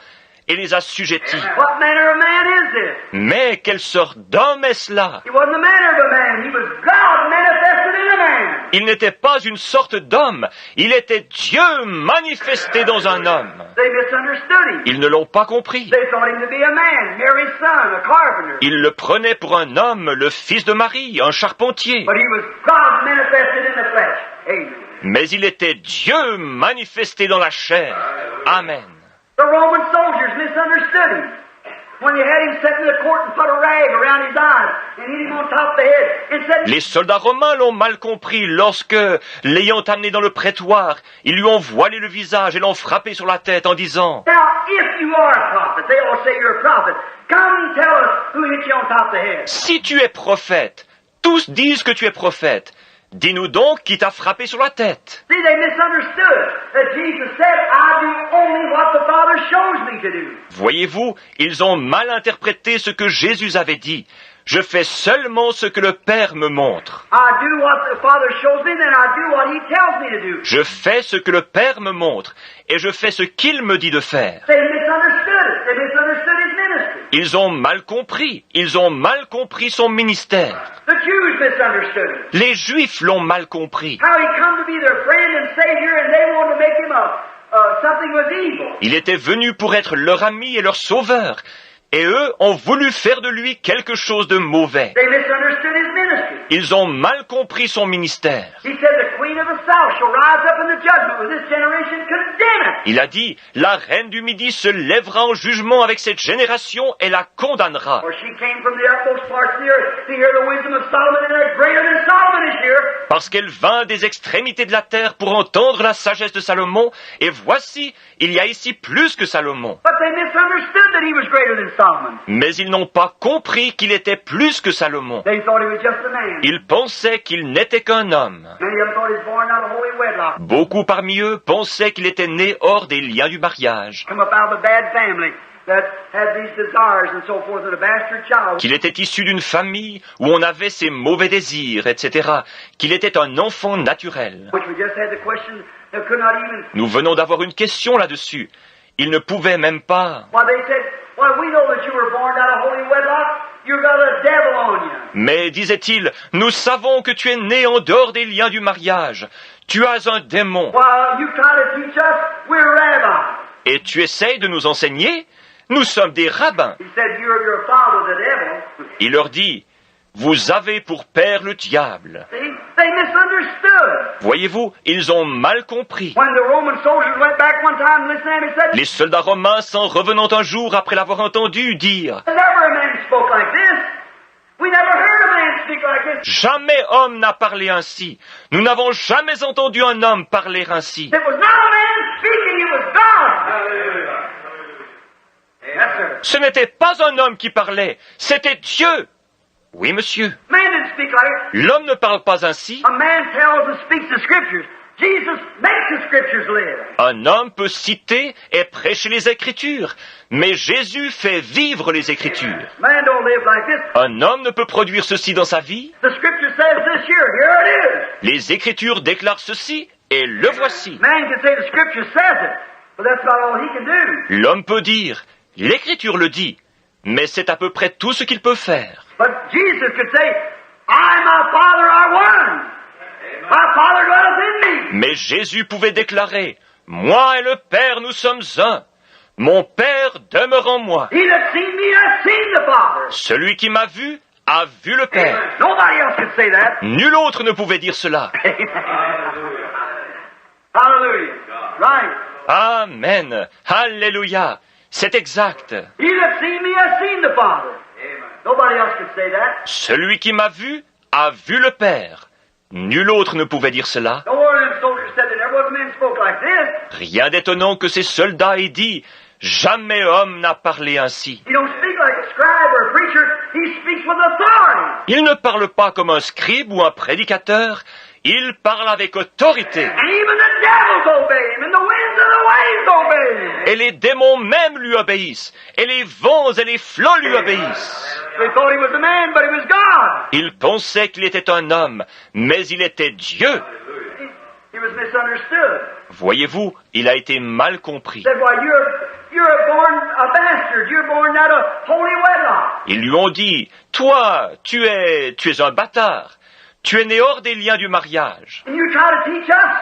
et les assujettit. What manner of man is this? Mais quelle sorte d'homme est-ce là? He wasn't the manner of a man. He was God manifested in a man. Il n'était pas une sorte d'homme, il était Dieu manifesté dans un homme. They misunderstood him. Ils ne l'ont pas compris. They thought him to be a man, Mary's son, a carpenter. Ils le prenaient pour un homme, le fils de Marie, un charpentier. But he was God manifested in the flesh. Amen. Mais il était Dieu manifesté dans la chair. Amen. The Roman soldiers misunderstood him. When they had him set in the court and put a rag around his eyes and hit him on top of the head and said, Les soldats romains l'ont mal compris lorsque, l'ayant amené dans le prétoire, ils lui ont voilé le visage et l'ont frappé sur la tête en disant now, if you are a prophet, they all say you're a prophet, come and tell us who hit you on top of the head. « Si tu es prophète, tous disent que tu es prophète. Dis-nous donc qui t'a frappé sur la tête. » See, they misunderstood that Jesus said, I do only what the Father shows me to do. Voyez-vous, ils ont mal interprété ce que Jésus avait dit. Je fais seulement ce que le Père me montre. I do what the Father shows me, then I do what He tells me to do. Je fais ce que le Père me montre, et je fais ce qu'il me dit de faire. They misunderstood it. They misunderstood His ministry. Ils ont mal compris son ministère. The Jews misunderstood Him. Les Juifs l'ont mal compris. How He come to be their friend and Savior, and they want to make Him something was evil. Il était venu pour être leur ami et leur sauveur, et eux ont voulu faire de lui quelque chose de mauvais. They misunderstood His ministry. Ils ont mal compris son ministère. He said, the Queen of the South shall rise up in the judgment with this generation, condemn it. Il a dit, la reine du Midi se lèvera en jugement avec cette génération et la condamnera. For she came from the utmost parts of the earth to hear the wisdom of Solomon, and they're greater than Solomon is here. Parce qu'elle vint des extrémités de la terre pour entendre la sagesse de Salomon, et voici, il y a ici plus que Salomon. But they misunderstood that he was greater than Solomon. Mais ils n'ont pas compris qu'il était plus que Salomon. They thought he was just a man. Ils pensaient qu'il n'était qu'un homme. Many of them thought he was born out of holy wedlock. Beaucoup parmi eux pensaient qu'il était né hors des liens du mariage, Come up out of a bad family that had these desires and so forth, and a bastard child. qu'il était issu d'une famille où on avait ces mauvais désirs, etc., qu'il était un enfant naturel. Which we just had the question that could not even. Nous venons d'avoir une question là-dessus. Ils ne pouvaient même pas. Well, they said, well, we know that you were born out of holy wedlock. You got a devil on you. Mais, disait-il, nous savons que tu es né en dehors des liens du mariage. Tu as un démon. Well, you try to teach us. We're rabbis. Et tu essayes de nous enseigner? Nous sommes des rabbins. He said, you're your father, the devil. Il leur dit, vous avez pour père le diable. See, they misunderstood. Voyez-vous, ils ont mal compris. When the Roman soldiers went back one time, listen to him, he said, Les soldats romains, s'en revenant un jour après l'avoir entendu dire, never a man spoke like this. We never heard a man speak like this. jamais homme n'a parlé ainsi. Nous n'avons jamais entendu un homme parler ainsi. It was not a man speaking, it was God. Yes, sir. Ce n'était pas un homme qui parlait, c'était Dieu. Oui, monsieur. Man didn't speak like it. L'homme ne parle pas ainsi. A man tells and speaks the scriptures. Jesus makes the scriptures live. Un homme peut citer et prêcher les Écritures, mais Jésus fait vivre les Écritures. Man don't live like this. Un homme ne peut produire ceci dans sa vie. The scripture says this here it is. Les Écritures déclarent ceci, et le voici. Man can say the scripture says it, but that's about all he can do. L'homme peut dire, l'Écriture le dit, mais c'est à peu près tout ce qu'il peut faire. But Jesus could say, I and my Father are one. My Father dwelleth in me. Mais Jésus pouvait déclarer, moi et le Père nous sommes un. Mon Père demeure en moi. He that seen me hath seen the Father. Celui qui m'a vu a vu le Père. Nobody else could say that. Nul autre ne pouvait dire cela. Hallelujah. Right. Amen. Alléluia. C'est exact. He that seen me has seen the Father. Nobody else could say that. Celui qui m'a vu a vu le Père. Nul autre ne pouvait dire cela. No one of them soldiers said that there was men spoke like this. Rien d'étonnant que ces soldats aient dit « Jamais homme n'a parlé ainsi He don't speak like a scribe or a preacher. He speaks with authority. ». Il ne parle pas comme un scribe ou un prédicateur, il parle avec autorité. And even the devils obey him, and the winds and the waves obey him. Et les démons même lui obéissent, et les vents et les flots lui obéissent. They thought he was a man, but he was God. Ils pensaient qu'il était un homme, mais il était Dieu. He was misunderstood. Voyez-vous, il a été mal compris. Said, "Why, you're born a bastard. You're born out of holy wedlock." Ils lui ont dit « Toi, tu es un bâtard. Tu es né hors des liens du mariage. And you try to teach us?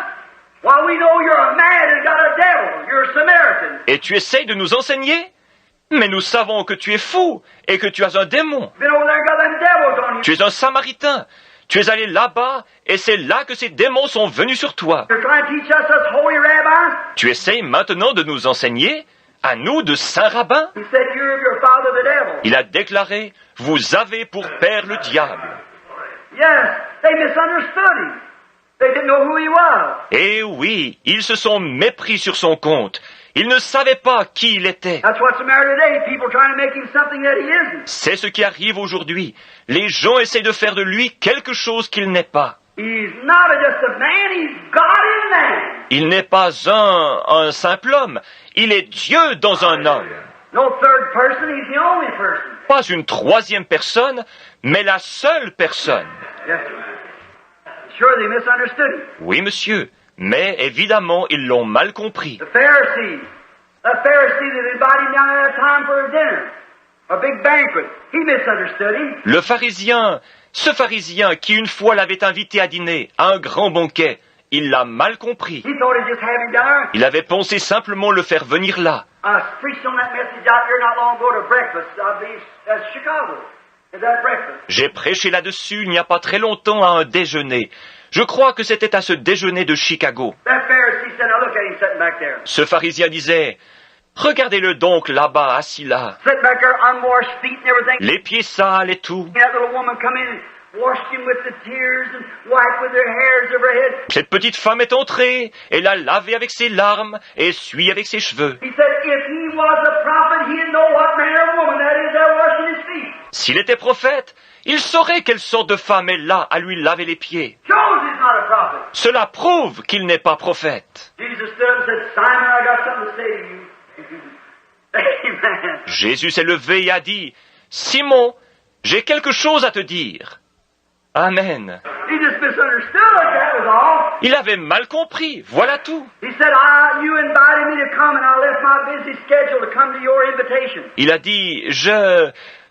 Why, we know you're a man and got a devil. You're a Samaritan. Et tu essayes de nous enseigner? Mais nous savons que tu es fou et que tu as un démon. Been over there and got them devils on you. Tu es un samaritain. Tu es allé là-bas et c'est là que ces démons sont venus sur toi. You're trying to teach us holy rabbis? Tu essayes maintenant de nous enseigner, à nous de saint rabbins? He said, you're your father the devil. Il a déclaré, vous avez pour père le diable. Yes, they misunderstood him. They didn't know who he was. Et oui, ils se sont mépris sur son compte. Ils ne savaient pas qui il était. That's what's the matter today. People trying to make him something that he isn't. C'est ce qui arrive aujourd'hui. Les gens essaient de faire de lui quelque chose qu'il n'est pas. He's not just a man, he's God in man. Il n'est pas un simple homme. Il est Dieu dans un homme. No third person, he's the only person. Pas une troisième personne, mais la seule personne. Yes, sir. Sure, they misunderstood him. Oui, monsieur, mais évidemment, ils l'ont mal compris. The Pharisee that invited him down at that time for a dinner, a big banquet, he misunderstood him. Le pharisien, ce pharisien qui une fois l'avait invité à dîner, à un grand banquet, il l'a mal compris. He thought he'd just have him down there. Il avait pensé simplement le faire venir là. I preached on that message out there not long ago to breakfast. I believe that's Chicago. Is that breakfast? J'ai prêché là-dessus il n'y a pas très longtemps à un déjeuner. Je crois que c'était à ce déjeuner de Chicago. That Pharisee said, "Now look at him sitting back there. Ce pharisien disait, « Regardez-le donc là-bas, assis là, Sitting back there, unwashed feet and everything. les pieds sales et tout. That little woman come in and washed him with the tears and wiped with her hairs of her head. Cette petite femme est entrée et l'a lavé avec ses larmes et essuie avec ses cheveux. He said, if he was a prophet, he'd know what manner of woman that is there washing his feet. S'il était prophète, il saurait quelle sorte de femme est là à lui laver les pieds. Shows he's not a prophet." Cela prouve qu'il n'est pas prophète. Jesus stood up and said, "Simon, I got something to say to you." Amen. Jésus s'est levé et a dit, « Simon, j'ai quelque chose à te dire. » Amen. He just misunderstood, that was all. Il avait mal compris, voilà tout. He said, you invited me to come and I left my busy schedule to come to your invitation. Il a dit,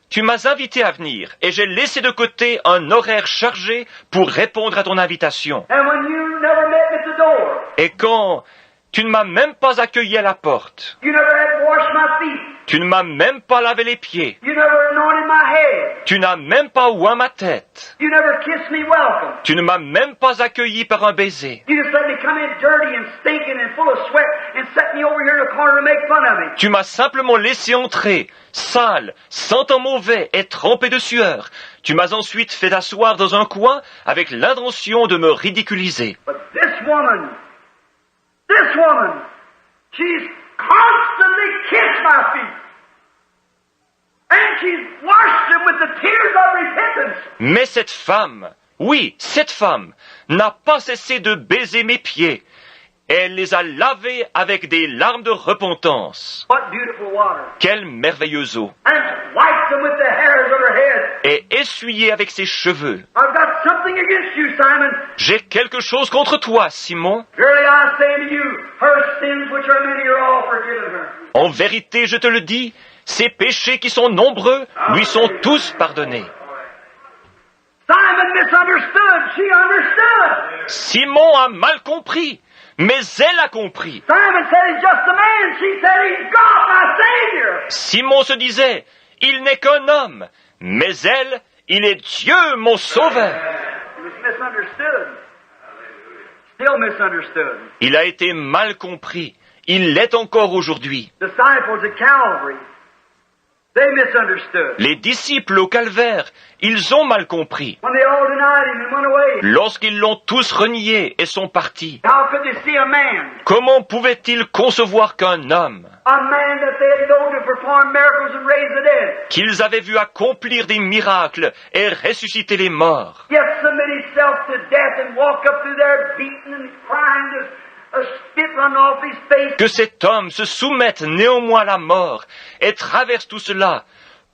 tu m'as invité à venir et j'ai laissé de côté un horaire chargé pour répondre à ton invitation. And when you never met me at the door, Et quand tu ne m'as même pas accueilli à la porte, you never had washed my feet, tu ne m'as même pas lavé les pieds, you never anointed my head, tu n'as même pas oint ma tête, you never kissed me welcome, tu ne m'as même pas accueilli par un baiser, you just let me come in dirty and stinking and full of sweat and set me over here in a corner to make fun of me. tu m'as simplement laissé entrer, sale, sentant mauvais et trempé de sueur. Tu m'as ensuite fait asseoir dans un coin avec l'intention de me ridiculiser. But this woman, she's constantly kissed my feet. And she's washed them with the tears of repentance. Mais cette femme, oui, cette femme, n'a pas cessé de baiser mes pieds. Elle les a lavés avec des larmes de repentance. What beautiful water. Quelle merveilleuse eau. And wiped them with the hairs of her head. Et essuyée avec ses cheveux. I've got something against you, Simon. J'ai quelque chose contre toi, Simon. Verily I say unto you, her sins which are many are all forgiven her. En vérité, je te le dis, ses péchés qui sont nombreux lui sont tous pardonnés. Simon misunderstood. She understood. Simon a mal compris, mais elle a compris. Simon said he's just a man. She said he's God, my Savior. Simon se disait, il n'est qu'un homme, mais elle, il est Dieu, mon sauveur. He was misunderstood. Still misunderstood. Il a été mal compris. il l'est encore aujourd'hui. Disciples at Calvary, they misunderstood. Les disciples au calvaire, ils ont mal compris. When they all denied him and went away, Lorsqu'ils l'ont tous renié et sont partis, how could they see a man? comment pouvaient-ils concevoir qu'un homme, A man that they had known to perform miracles and raise the dead, qu'ils avaient vu accomplir des miracles et ressusciter les morts, yet submit himself to death and walk up through there beaten and crying, just a spit run off his face, que cet homme se soumette néanmoins à la mort et traverse tout cela,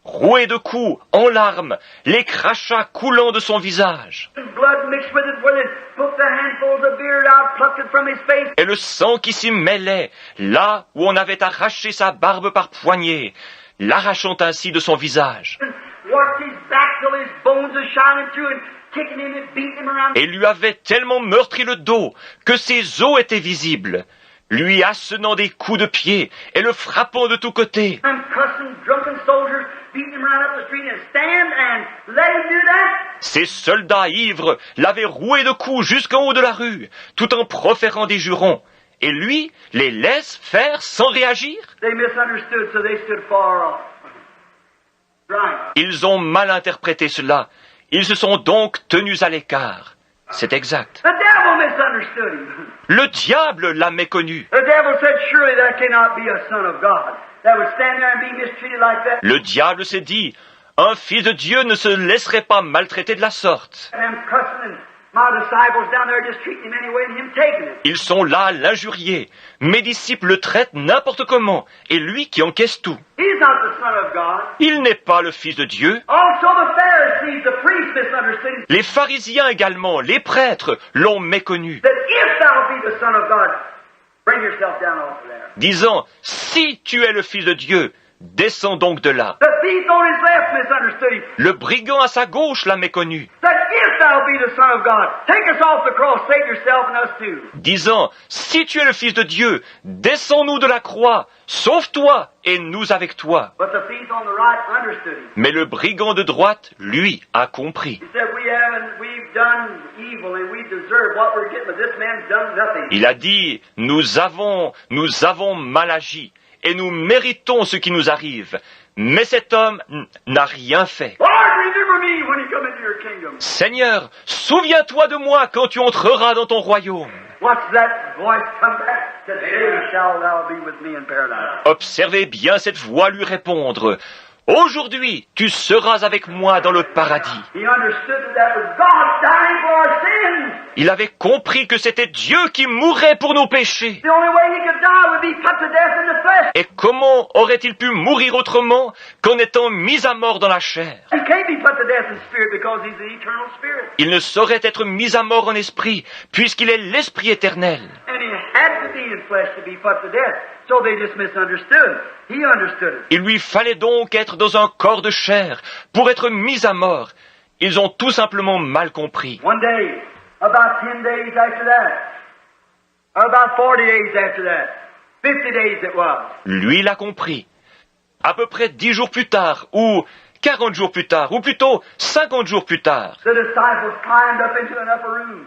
roué de coups, en larmes, les crachats coulant de son visage, and blood mixed with it, where they took the handfuls of beard out, plucked it from his face, et le sang qui s'y mêlait, là où on avait arraché sa barbe par poignées, l'arrachant ainsi de son visage, and washed his back till his bones are shining through, and kicking him and beating him around, et lui avait tellement meurtri le dos que ses os étaient visibles, lui assenant des coups de pied et le frappant de tous côtés, and cussing drunken soldiers, beating him around up the street, and stand and let him do that. Ces soldats ivres l'avaient roué de coups jusqu'en haut de la rue, tout en proférant des jurons, et lui les laisse faire sans réagir. They misunderstood, so they stood far off. Right. Ils ont mal interprété cela, ils se sont donc tenus à l'écart. C'est exact. The devil misunderstood him. Le diable l'a méconnu. The devil said, surely that cannot be a son of God that would stand there and be mistreated like that. Le diable s'est dit, un fils de Dieu ne se laisserait pas maltraiter de la sorte. And I'm cussing and my disciples down there just treating him anyway and him taking it. Ils sont là à l'injurier. Mes disciples le traitent n'importe comment, et lui qui encaisse tout. He's not the son of God. Il n'est pas le fils de Dieu. Also the Pharisees, the priests misunderstood him. Les pharisiens également, les prêtres, l'ont méconnu, That if thou be the son of God, bring yourself down off of there. disant, si tu es le fils de Dieu, descends donc de là. The thief on his left misunderstood him. Le brigand à sa gauche l'a méconnu, That if thou be the son of God, take us off the cross, save yourself and us too. disant, si tu es le fils de Dieu, descends-nous de la croix, sauve-toi et nous avec toi. But the thief on the right understood him. Mais le brigand de droite, lui, a compris. He said, we've done evil and we deserve what we're getting, but this man's done nothing. Il a dit, nous avons mal agi et nous méritons ce qui nous arrive. Mais cet homme n'a rien fait. Lord, remember me when you come into your kingdom. Seigneur, souviens-toi de moi quand tu entreras dans ton royaume. Watch that voice come back. Today shall thou be with me in paradise. Observez bien cette voix lui répondre. Aujourd'hui, tu seras avec moi dans le paradis. He understood that was God dying for our sins. Il avait compris que c'était Dieu qui mourait pour nos péchés. The only way he could die would be put to death in the flesh. Et comment aurait-il pu mourir autrement qu'en étant mis à mort dans la chair? He can't be put to death in spirit because he's the eternal spirit. Il ne saurait être mis à mort en esprit, puisqu'il est l'esprit éternel. And he had to be in flesh to be put to death. So they just misunderstood. He understood it. Il lui fallait donc être dans un corps de chair pour être mis à mort. Ils ont tout simplement mal compris. One day, about 10 days after that, or about 40 days after that, 50 days it was. Lui l'a compris. À peu près 10 jours plus tard, ou 40 jours plus tard, ou plutôt 50 jours plus tard, The disciples climbed up into an upper room.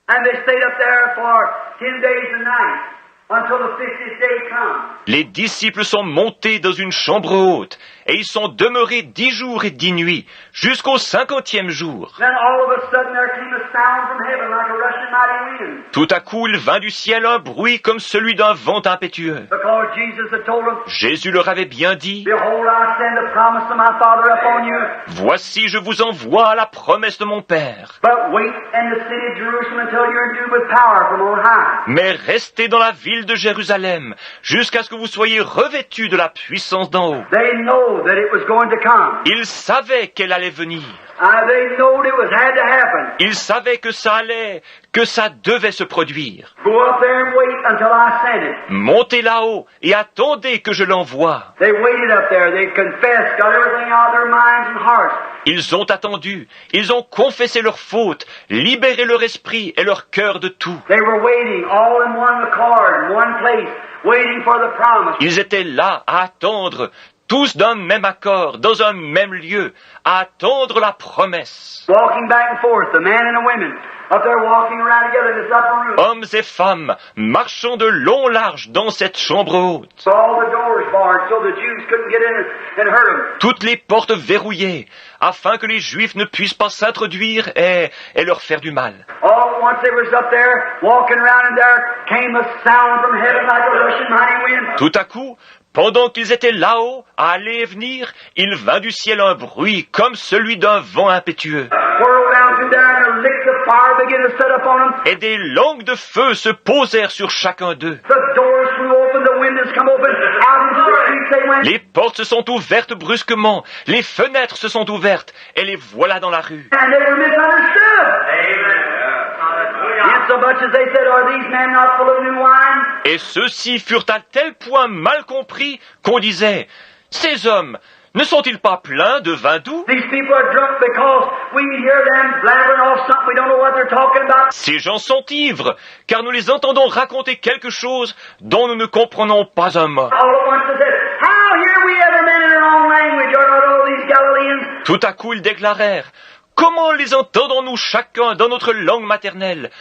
And they stayed up there for 10 days and nights until the 50th day comes. les disciples sont montés dans une chambre haute, et ils sont demeurés 10 jours et 10 nuits, jusqu'au 50e jour. Then all of a sudden there came a sound from heaven like a rushing mighty wind. Tout à coup, il vint du ciel un bruit comme celui d'un vent impétueux. Because Jesus had told them, Jésus leur avait bien dit, Behold, I send the promise of my Father upon you. « Voici, je vous envoie à la promesse de mon Père. But wait in the city of Jerusalem until you're endued with power from on high. Mais restez dans la ville de Jérusalem, jusqu'à ce que vous soyez revêtus de la puissance d'en haut. » They know that it was going to come. Ils savaient qu'elle allait venir. They knowed it had to happen. Ils savaient que ça devait se produire. Go up there and wait until I send it. Montez là-haut et attendez que je l'envoie. They waited up there. They confessed, got everything out of their minds and hearts. Ils ont attendu, ils ont confessé leurs fautes, libéré leur esprit et leur cœur de tout. They were waiting all in one accord, in one place, waiting for the promise. Ils étaient là à attendre, tous d'un même accord, dans un même lieu, à attendre la promesse. Walking back and forth, the men and the women, up there walking around together in this upper room. Hommes et femmes marchant de long large dans cette chambre haute. So all the doors barred so the Jews couldn't get in and hurt them. Toutes les portes verrouillées, afin que les Juifs ne puissent pas s'introduire et leur faire du mal. All at once they was up there walking around and there came a sound from heaven like a rushing mighty wind. Tout à coup, pendant qu'ils étaient là-haut, à aller et venir, il vint du ciel un bruit comme celui d'un vent impétueux. Whirled down through there and a lick of fire began to set up on them. Et des langues de feu se posèrent sur chacun d'eux. The doors flew open, the windows come open, out into the streets they went. Les portes se sont ouvertes brusquement, les fenêtres se sont ouvertes, et les voilà dans la rue. And they were misunderstood. So much as they said, are these men not full of new wine? Et ceux-ci furent à tel point mal compris qu'on disait, ces hommes, ne sont-ils pas pleins de vin doux? These people are drunk because we hear them blabbering off something we don't know what they're talking about. Ces gens sont ivres, car nous les entendons raconter quelque chose dont nous ne comprenons pas un mot. All at once they said, how hear we every man in their own language? Are not all these Galileans? Tout à coup ils déclarèrent, comment les entendons-nous chacun dans notre langue maternelle?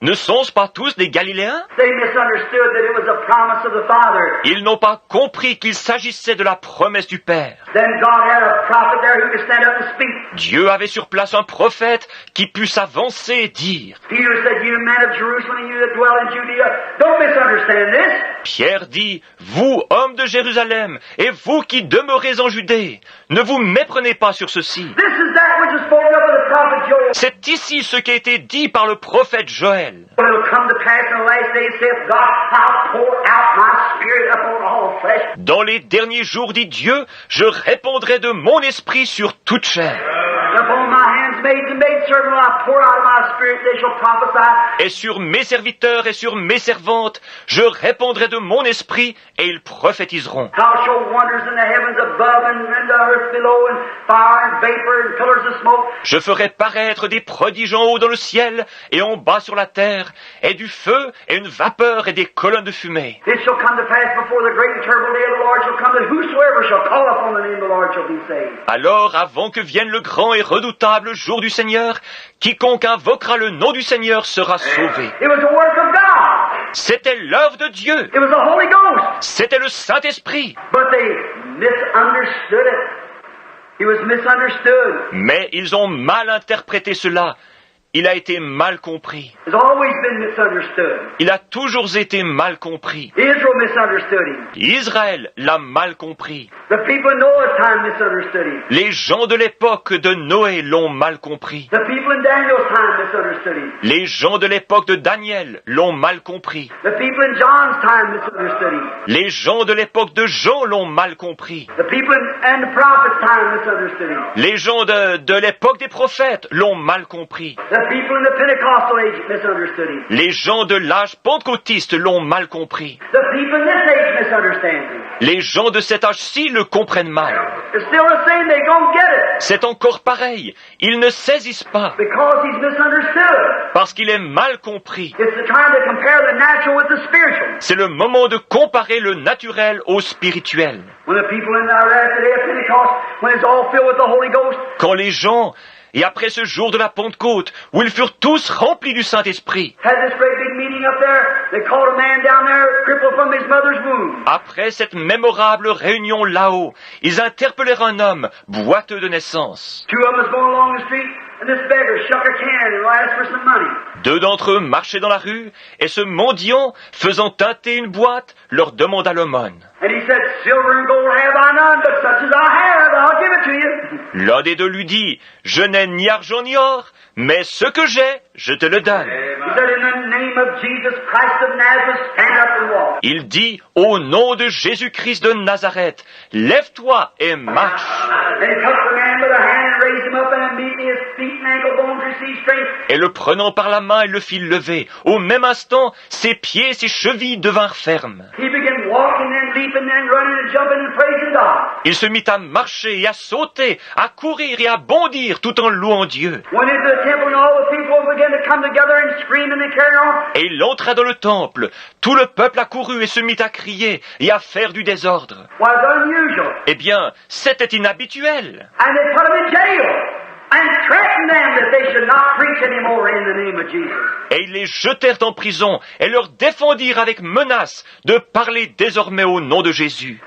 Ne sont-ce pas tous des Galiléens? They misunderstood that it was a promise of the Father. Ils n'ont pas compris qu'il s'agissait de la promesse du Père. Then God had a prophet there who could stand up and speak. Dieu avait sur place un prophète qui put s'avancer et dire. Peter said, you men of Jerusalem and you that dwell in Judea, don't misunderstand this. Pierre dit, vous, hommes de Jérusalem, et vous qui demeurez en Judée, ne vous méprenez pas sur ceci. This is that which was spoken of by the prophet Joel. C'est ici ce qui a été dit par le prophète Joël. It will come to pass in the last days, saith God, I'll pour out my spirit upon all flesh. Dans les derniers jours, dit Dieu, je répondrai de mon esprit sur toute chair. Upon my handmaids and maidservants will I pour out of my spirit, they shall prophesy. Et sur mes serviteurs et sur mes servantes, je répondrai de mon esprit et ils prophétiseront. I'll show wonders in the heavens above and in the earth below, and fire and vapor and pillars of smoke. Je ferai paraître des prodiges en haut dans le ciel et en bas sur la terre, et du feu et une vapeur et des colonnes de fumée. It shall come to pass before the great and terrible day of the Lord shall come, that whosoever shall call upon the name of the Lord shall be saved. Alors, avant que vienne le grand et redoutable jour du Seigneur, quiconque invoquera le nom du Seigneur sera sauvé. It was the work of God. C'était l'œuvre de Dieu. It was the Holy Ghost. C'était le Saint-Esprit. But they misunderstood it. It was misunderstood. Mais ils ont mal interprété cela. Il a été mal compris. It's always been misunderstood. Il a toujours été mal compris. Israel misunderstood him. Israël l'a mal compris. The people in Noah's time misunderstood him. Les gens de l'époque de Noé l'ont mal compris. The people in Daniel's time misunderstood him. Les gens de l'époque de Daniel l'ont mal compris. The people in John's time misunderstood him. Les gens de l'époque de Jean l'ont mal compris. The people in the prophet's time misunderstood him. Les gens de l'époque des prophètes l'ont mal compris. The people in the Pentecostal age misunderstood him. Les gens de l'âge pentecôtiste l'ont mal compris. The people in this age misunderstand him. Les gens de cet âge-ci le comprennent mal. It's still the same, they don't get it. C'est encore pareil. Ils ne saisissent pas Because he's misunderstood. parce qu'il est mal compris. It's the time to compare the natural with the spiritual. C'est le moment de comparer le naturel au spirituel. When the people in our last day of Pentecost, when it's all filled with the Holy Ghost, Quand les gens, et après ce jour de la Pentecôte, où ils furent tous remplis du Saint-Esprit, had this great big meeting up there, they called a man down there crippled from his mother's womb. après cette mémorable réunion là-haut, ils interpellèrent un homme boiteux de naissance. Two of them was going along the street, and this beggar shook a can and asked for some money. Deux d'entre eux marchaient dans la rue, et ce mendiant, faisant teinter une boîte, leur demanda l'aumône. And he said, silver and gold have I none, but such as I have, I'll give it to you. L'un des deux lui dit, je n'ai ni argent ni or, mais ce que j'ai, je te le donne. He said, in the name of Jesus Christ of Nazareth, stand up and walk. Il dit, au nom de Jésus-Christ de Nazareth, lève-toi et marche. And he took the man by the hand and raised him up, and immediately his feet and ankle bones received strength. Et le prenant par la main, il le fit lever. Au même instant, ses pieds et ses chevilles devinrent fermes. He began walking and leaping and running and jumping and praising God. Il se mit à marcher et à sauter, à courir et à bondir tout en louant Dieu. Went into the temple and all the people began to come together and scream and they carried on. Et il entra dans le temple. Tout le peuple accourut et se mit à crier et à faire du désordre. Was unusual. Eh bien, c'était inhabituel. And they put him in jail. And and threatened them that they should not preach anymore in the name of Jesus. Et ils les jetèrent en prison et leur défendirent avec menace de parler désormais au nom de Jésus.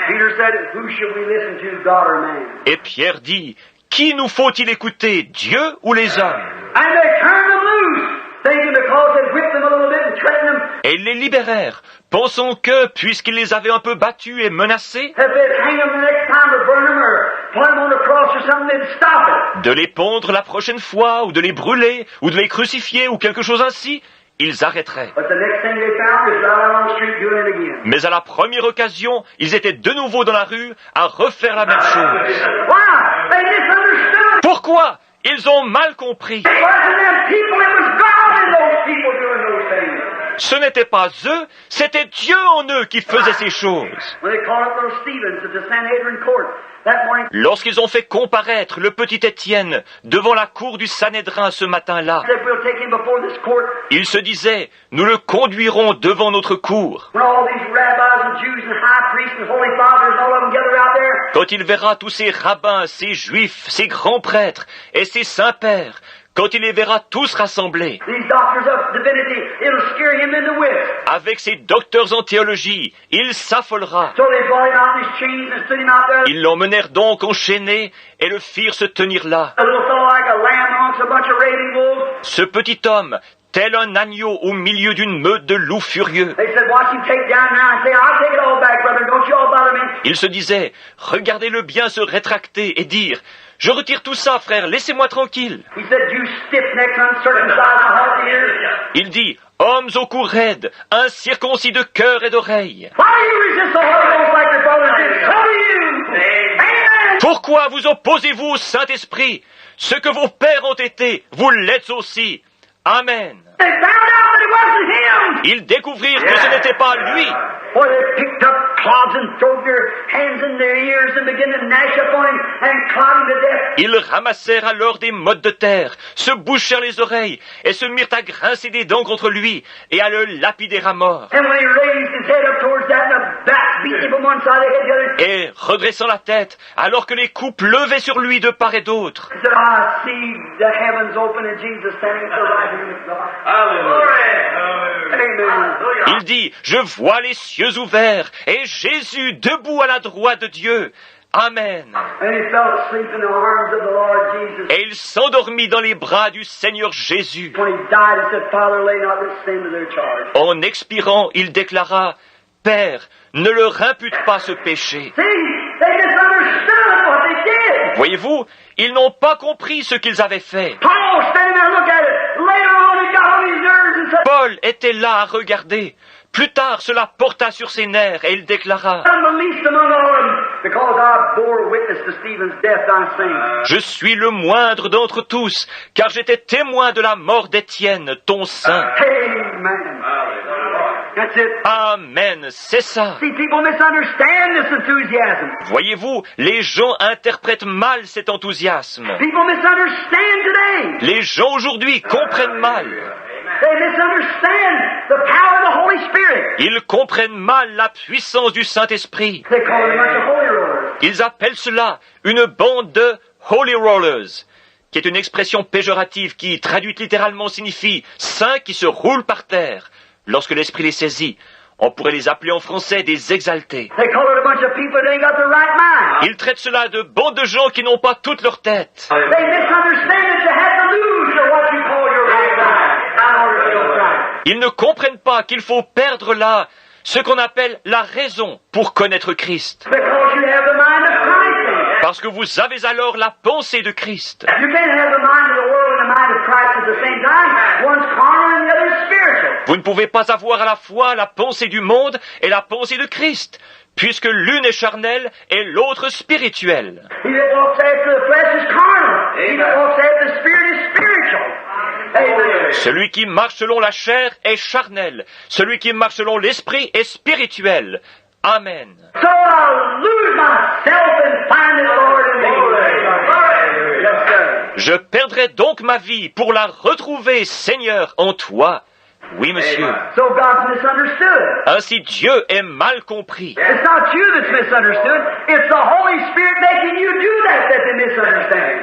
Peter said, who should we listen to, God or man? Et Pierre dit, qui nous faut-il écouter, Dieu ou les hommes? And they turned them loose, thinking because they whipped them a little bit and threatened them, Et ils les libérèrent, pensant que, puisqu'ils les avaient un peu battus et menacés, that they'd hang them the next time to burn them or put them on a cross or something, they'd stop it. de les pendre la prochaine fois, ou de les brûler, ou de les crucifier, ou quelque chose ainsi, ils arrêteraient. But the next thing they found is right out on the street doing it again. Mais à la première occasion, ils étaient de nouveau dans la rue à refaire la même chose. Why? They misunderstood. Pourquoi? Ils ont mal compris. It wasn't them people, it was God in those people doing those things. Ce n'était pas eux, c'était Dieu en eux qui faisait ces choses. When they called up little Stephen to the Sanhedrin court that morning, Lorsqu'ils ont fait comparaître le petit Étienne devant la cour du Sanhédrin ce matin-là, they said, we'll take him before this court. ils se disaient, nous le conduirons devant notre cour. When all these rabbis and Jews and high priests and holy fathers and all of them gather out there, Quand il verra tous ces rabbins, ces juifs, ces grands prêtres et ces saints-pères, quand il les verra tous rassemblés, these doctors of divinity, it'll scare him into wits. avec ses docteurs en théologie, il s'affolera. So they brought him out in his chains and stood him out there. Ils l'emmenèrent donc enchaîné et le firent se tenir là. A little fellow like a lamb amongst a bunch of raving wolves. Ce petit homme, tel un agneau au milieu d'une meute de loups furieux. They said, watch him take down now and say, I'll take it all back, brother. Don't you all bother me. Il se disait, regardez-le bien se rétracter et dire, je retire tout ça, frère, laissez-moi tranquille. He said, you stiff-necked, uncircumcised, and heart ears. Il dit, hommes au cou raide, incirconcis de cœur et d'oreilles. Why do you resist the Holy Ghost like your fathers did? So do you. Amen. Pourquoi vous opposez-vous au Saint-Esprit? Ce que vos pères ont été, vous l'êtes aussi. Amen. They found out that it wasn't him. Ils découvrirent que ce n'était pas lui. Boy, they picked up clods and threw their hands in their ears and began to gnash upon him and clod him to death. Ils ramassèrent alors des mottes de terre, se bouchèrent les oreilles et se mirent à grincer des dents contre lui et à le lapider à mort. And when he raised his head up towards that, and the bat beat him from one side of the head to the other, Et, redressant la tête, alors que les coups pleuvaient sur lui de part et d'autre, he said, I see the heavens open and Jesus standing at the right hand of God. Amen. il dit, je vois les cieux ouverts et Jésus debout à la droite de Dieu. Amen. And he fell asleep in the arms of the Lord Jesus. Et il s'endormit dans les bras du Seigneur Jésus. When he died, he said, Father, lay not this sin to their charge. En expirant, il déclara, Père, ne leur impute pas ce péché. See, they misunderstood what they did. Voyez-vous, ils n'ont pas compris ce qu'ils avaient fait. Paul standing there, look at it. Later on, he got on his nerves and said, Paul était là à regarder. Plus tard, cela porta sur ses nerfs et il déclara, I'm the least among all of them, because I bore witness to Stephen's death, I sing. je suis le moindre d'entre tous, car j'étais témoin de la mort d'Étienne, ton saint. Amen. That's it. Amen, c'est ça. See, people misunderstand this enthusiasm. Voyez-vous, les gens interprètent mal cet enthousiasme. People misunderstand today. Les gens aujourd'hui comprennent mal. They misunderstand the power of the Holy Spirit. Ils comprennent mal la puissance du Saint-Esprit. They call it a bunch of holy rollers. Ils appellent cela une bande de holy rollers, qui est une expression péjorative qui, traduite littéralement, signifie saints qui se roulent par terre. Lorsque l'Esprit les saisit, on pourrait les appeler en français des exaltés. They call it a bunch of people that ain't got the right mind. Ils traitent cela de bande de gens qui n'ont pas toute leur tête. They misunderstand that you have to lose to what you call your right mind in order to feel right. Ils ne comprennent pas qu'il faut perdre là ce qu'on appelle la raison pour connaître Christ. Because you have the mind of Christ in it. Parce que vous avez alors la pensée de Christ. You can't have the mind of the world and the mind of Christ at the same time. One's carnal and the other's spiritual. Vous ne pouvez pas avoir à la fois la pensée du monde et la pensée de Christ, puisque l'une est charnelle et l'autre spirituelle. He that walks after the flesh is carnal. He that walks after the spirit is spiritual. Amen. Celui qui marche selon la chair est charnel, celui qui marche selon l'esprit est spirituel. Amen. So I'll lose myself and find the Lord in me. Yes, sir. Je perdrai donc ma vie pour la retrouver, Seigneur, en toi. Oui, monsieur. So God's misunderstood. Ainsi Dieu est mal compris. It's not you that's misunderstood. It's the Holy Spirit making you do that they misunderstand.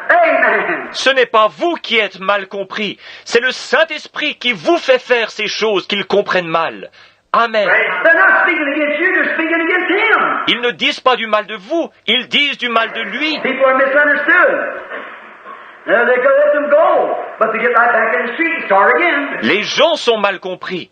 Amen. Ce n'est pas vous qui êtes mal compris, c'est le Saint-Esprit qui vous fait faire ces choses qu'ils comprennent mal. Amen. They're not speaking against you, they're speaking against him. Ils ne disent pas du mal de vous, ils disent du mal de lui. People are misunderstood. Now they go let them go, but they get right back in the street and start again. Les gens sont mal compris.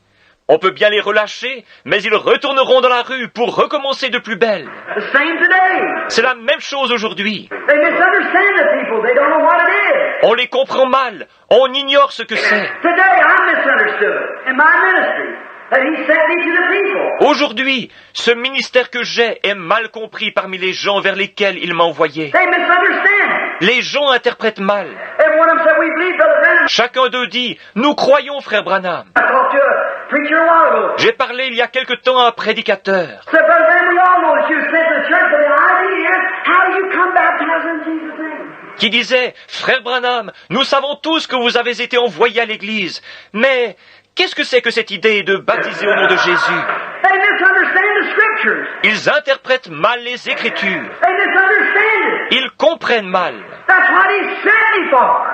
On peut bien les relâcher, mais ils retourneront dans la rue pour recommencer de plus belle. The same today. C'est la même chose aujourd'hui. They misunderstand the people. They don't know what it is. On les comprend mal, on ignore ce que c'est. Today I'm misunderstood in my ministry that he sent me to the people. Aujourd'hui, ce ministère que j'ai est mal compris parmi les gens vers lesquels il m'a envoyé. They misunderstand. Les gens interprètent mal. Every one of them said, we believe, Brother Branham. Chacun d'eux dit, nous croyons, frère Branham. I talked to a preacher a while ago. J'ai parlé il y a quelque temps à un prédicateur Said, Brother Branham, we all know that you sent to the church, but the idea is, how do you come baptized in Jesus' name? qui disait, frère Branham, nous savons tous que vous avez été envoyé à l'église, mais qu'est-ce que c'est que cette idée de baptiser au nom de Jésus? They misunderstand the scriptures. Ils interprètent mal les Écritures. They misunderstand it. Ils comprennent mal. That's what he sent me for.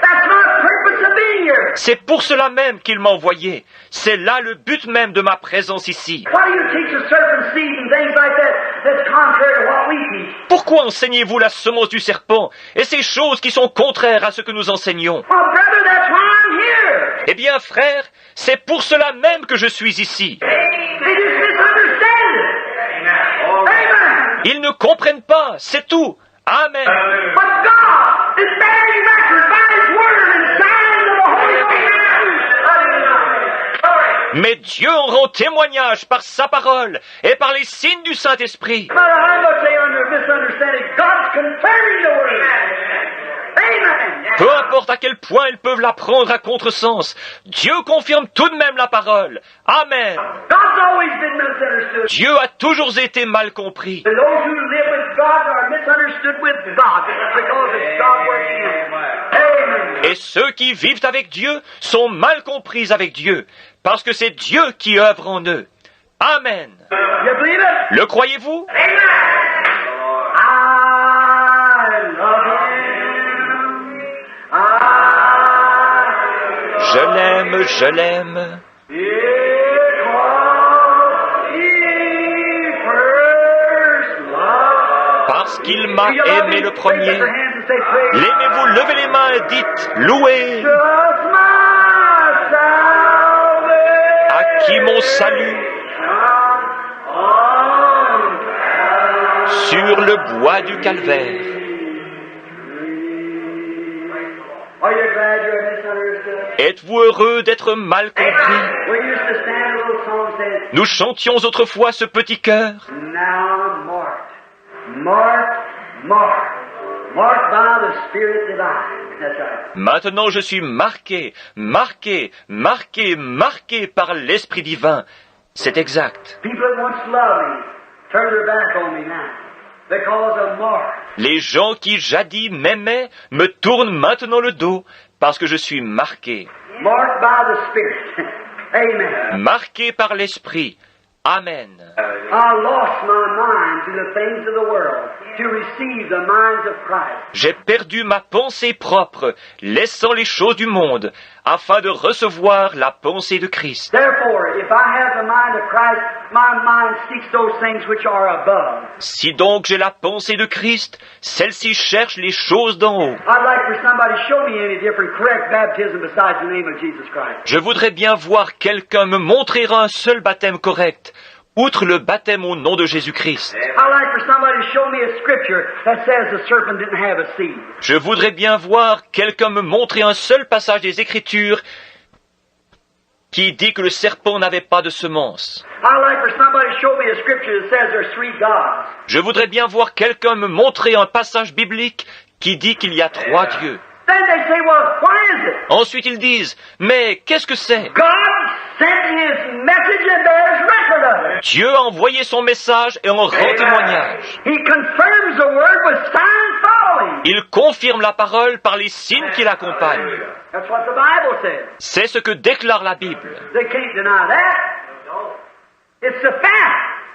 That's my purpose of being here. C'est pour cela même qu'il m'a envoyé. C'est là le but même de ma présence ici. Why do you teach the serpent seed and things like that that's contrary to what we teach? Pourquoi enseignez-vous la semence du serpent et ces choses qui sont contraires à ce que nous enseignons? Well, brother, that's why I'm here. Eh bien, frère, c'est pour cela même que je suis ici. They just misunderstand it. Amen. Ils ne comprennent pas, c'est tout. Amen. But God is bearing record by His Word and signs of the Holy Ghost. Mais Dieu en rend témoignage par sa parole et par les signes du Saint-Esprit. No matter how much they misunderstand it, God's confirming the Word. Amen. Peu importe à quel point ils peuvent la prendre à contresens, Dieu confirme tout de même la parole. Amen. God's always been misunderstood. Dieu a toujours été mal compris. And those who live with God are misunderstood with God because it's God working in them. Amen. Et ceux qui vivent avec Dieu sont mal compris avec Dieu, parce que c'est Dieu qui œuvre en eux. Amen. You believe it? Le croyez-vous? Amen. I love Him. Je l'aime, je l'aime. Parce qu'il m'a aimé le premier. L'aimez-vous, levez les mains et dites, louez à qui mon salut sur le bois du calvaire. Êtes-vous heureux d'être mal compris? Nous chantions autrefois ce petit chœur. Maintenant je suis marqué par l'Esprit divin. C'est exact. Les gens qui jadis m'aimaient me tournent maintenant le dos parce que je suis marqué. Marqué par l'Esprit. Amen. J'ai perdu ma pensée propre, laissant les choses du monde, afin de recevoir la pensée de Christ. Si donc j'ai la pensée de Christ, celle-ci cherche les choses d'en haut. Je voudrais bien voir quelqu'un me montrer un seul baptême correct, outre le baptême au nom de Jésus-Christ. Je voudrais bien voir quelqu'un me montrer un seul passage des Écritures qui dit que le serpent n'avait pas de semence. Je voudrais bien voir quelqu'un me montrer un passage biblique qui dit qu'il y a 3 dieux. Ensuite ils disent, mais qu'est-ce que c'est? Dieu a envoyé son message et en rend témoignage. Il confirme la parole par les signes qui l'accompagnent. C'est ce que déclare la Bible.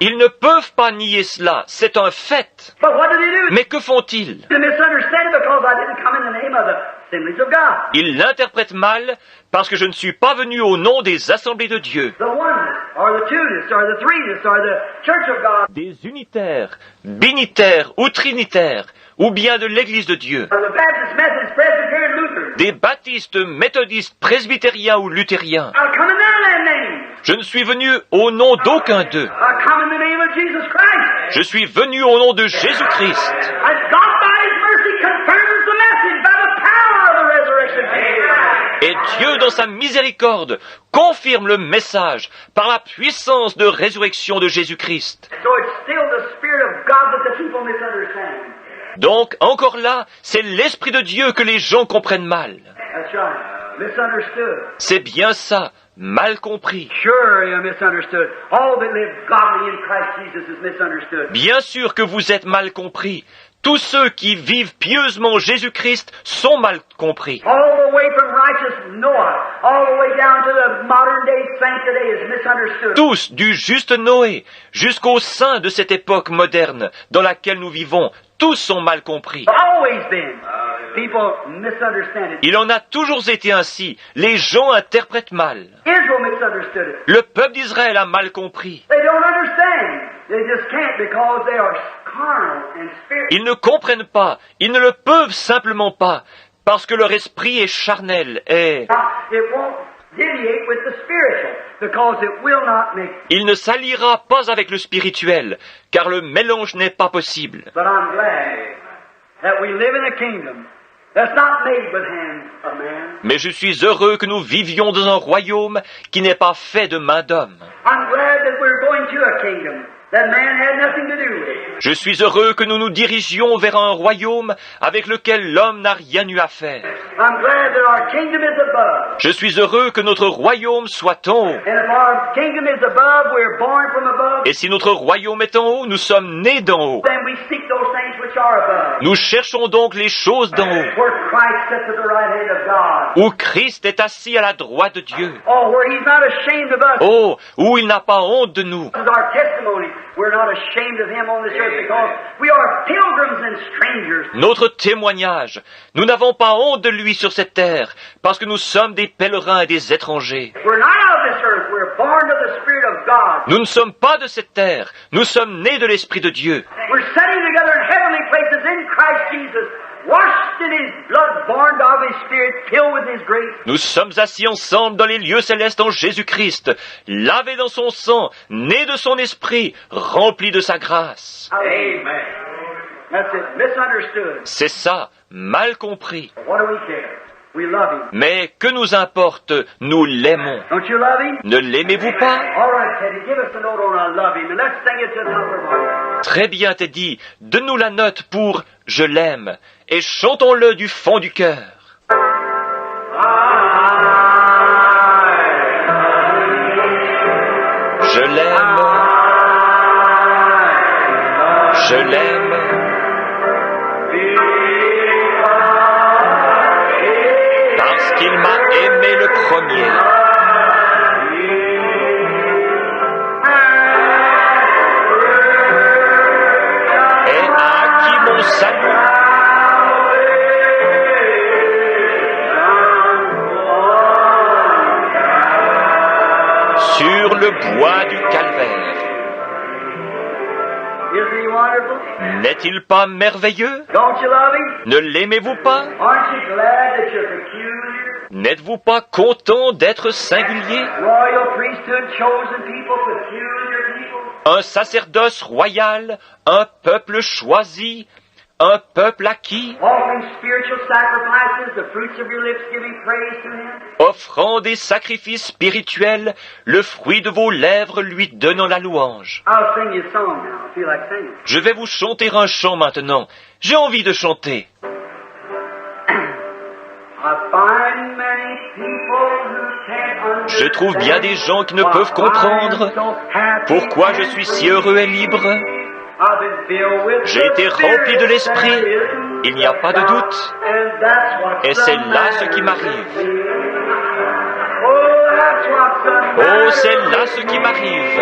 Ils ne peuvent pas nier cela, c'est un fait. But what do they do? Mais que font-ils? They misunderstand it because I didn't come in the name of the assemblies of God. Ils l'interprètent mal parce que je ne suis pas venu au nom des assemblées de Dieu. The oneness, or the two-ness, or the three-ness, or the church of God, Des unitaires, binitaires ou trinitaires, ou bien de l'Église de Dieu. or the Baptist, Methodist, Presbyterian, Lutheran. Des baptistes, méthodistes, presbytériens ou luthériens. I come in their name. Je ne suis venu au nom d'aucun d'eux. I come in the name of Jesus Christ. Je suis venu au nom de Jésus-Christ. And God, by His mercy, confirms the message by the power of the resurrection of Jesus. Et Dieu, dans sa miséricorde, confirme le message par la puissance de résurrection de Jésus-Christ. So it's still the Spirit of God that the people misunderstand. Donc, encore là, c'est l'Esprit de Dieu que les gens comprennent mal. That's right. Misunderstood. C'est bien ça, mal compris. Sure, you're misunderstood. All that live godly in Christ Jesus is misunderstood. Bien sûr que vous êtes mal compris. Tous ceux qui vivent pieusement Jésus-Christ sont mal compris. All the way from righteous Noah, all the way down to the modern day saint today is misunderstood. Tous, du juste Noé jusqu'au sein de cette époque moderne dans laquelle nous vivons, tous sont mal compris. Always been. People misunderstand it. Il en a toujours été ainsi. Les gens interprètent mal. Israel misunderstood it. Le peuple d'Israël a mal compris. They don't understand. They just can't because they are carnal and spiritual. Ils ne comprennent pas. Ils ne le peuvent simplement pas. Parce que leur esprit est charnel et It won't deviate with the spiritual because it will not mix. il ne s'alliera pas avec le spirituel, car le mélange n'est pas possible. But I'm glad that we live in a kingdom that's not made with hands of man. Mais je suis heureux que nous vivions dans un royaume qui n'est pas fait de main d'homme. I'm glad that we're going to a kingdom that man had nothing to do with. Je suis heureux que nous nous dirigions vers un royaume avec lequel l'homme n'a rien eu à faire. I'm glad that our kingdom is above. Je suis heureux que notre royaume soit en haut. And if our kingdom is above, we're born from above. Et si notre royaume est en haut, nous sommes nés d'en haut. Then we seek those things which are above. Nous cherchons donc les choses d'en haut, Where Christ sits at the right hand of God. où Christ est assis à la droite de Dieu. Oh, where He's not ashamed of us. Oh, où il n'a pas honte de nous. This is our testimony. We're not ashamed of Him on this earth because we are pilgrims and strangers. Notre témoignage, nous n'avons pas honte de lui sur cette terre, parce que nous sommes des pèlerins et des étrangers. We're not of this earth. We're born of the Spirit of God. Nous ne sommes pas de cette terre, nous sommes nés de l'Esprit de Dieu. We're sitting together in heavenly places in Christ Jesus, washed in His blood, born of His Spirit, filled with His grace. Nous sommes assis ensemble dans les lieux célestes en Jésus-Christ, lavés dans son sang, nés de son esprit, remplis de sa grâce. Amen. That's it. Misunderstood. C'est ça, mal compris. What do we care? We love Him. Mais que nous importe, nous l'aimons. Don't you love Him? Ne l'aimez-vous pas? All right, Teddy, give us a note on I love Him, and let's sing it to the top of our voice. Très bien, Teddy, donne-nous la note pour « Je l'aime » et chantons-le du fond du cœur. Je l'aime, je l'aime, parce qu'il m'a aimé le premier. Et a acquis mon salut. Sur le bois du calvaire. Isn't He wonderful? N'est-il pas merveilleux? Don't you love Him? Ne l'aimez-vous pas? Aren't you glad that you're peculiar? N'êtes-vous pas content d'être singulier? Royal priesthood, chosen people, peculiar people. Un sacerdoce royal, un peuple choisi, un peuple acquis, Offering spiritual sacrifices, the fruits of your lips giving praise to Him. offrant des sacrifices spirituels, le fruit de vos lèvres lui donnant la louange. I'll sing you a song now. I feel like singing. Je vais vous chanter un chant maintenant. J'ai envie de chanter. I find many people who can't understand. Je trouve bien des gens qui ne peuvent comprendre pourquoi je suis si heureux et libre. J'ai été rempli de l'Esprit. Il n'y a pas de doute. Et c'est là ce qui m'arrive. Oh, c'est là ce qui m'arrive.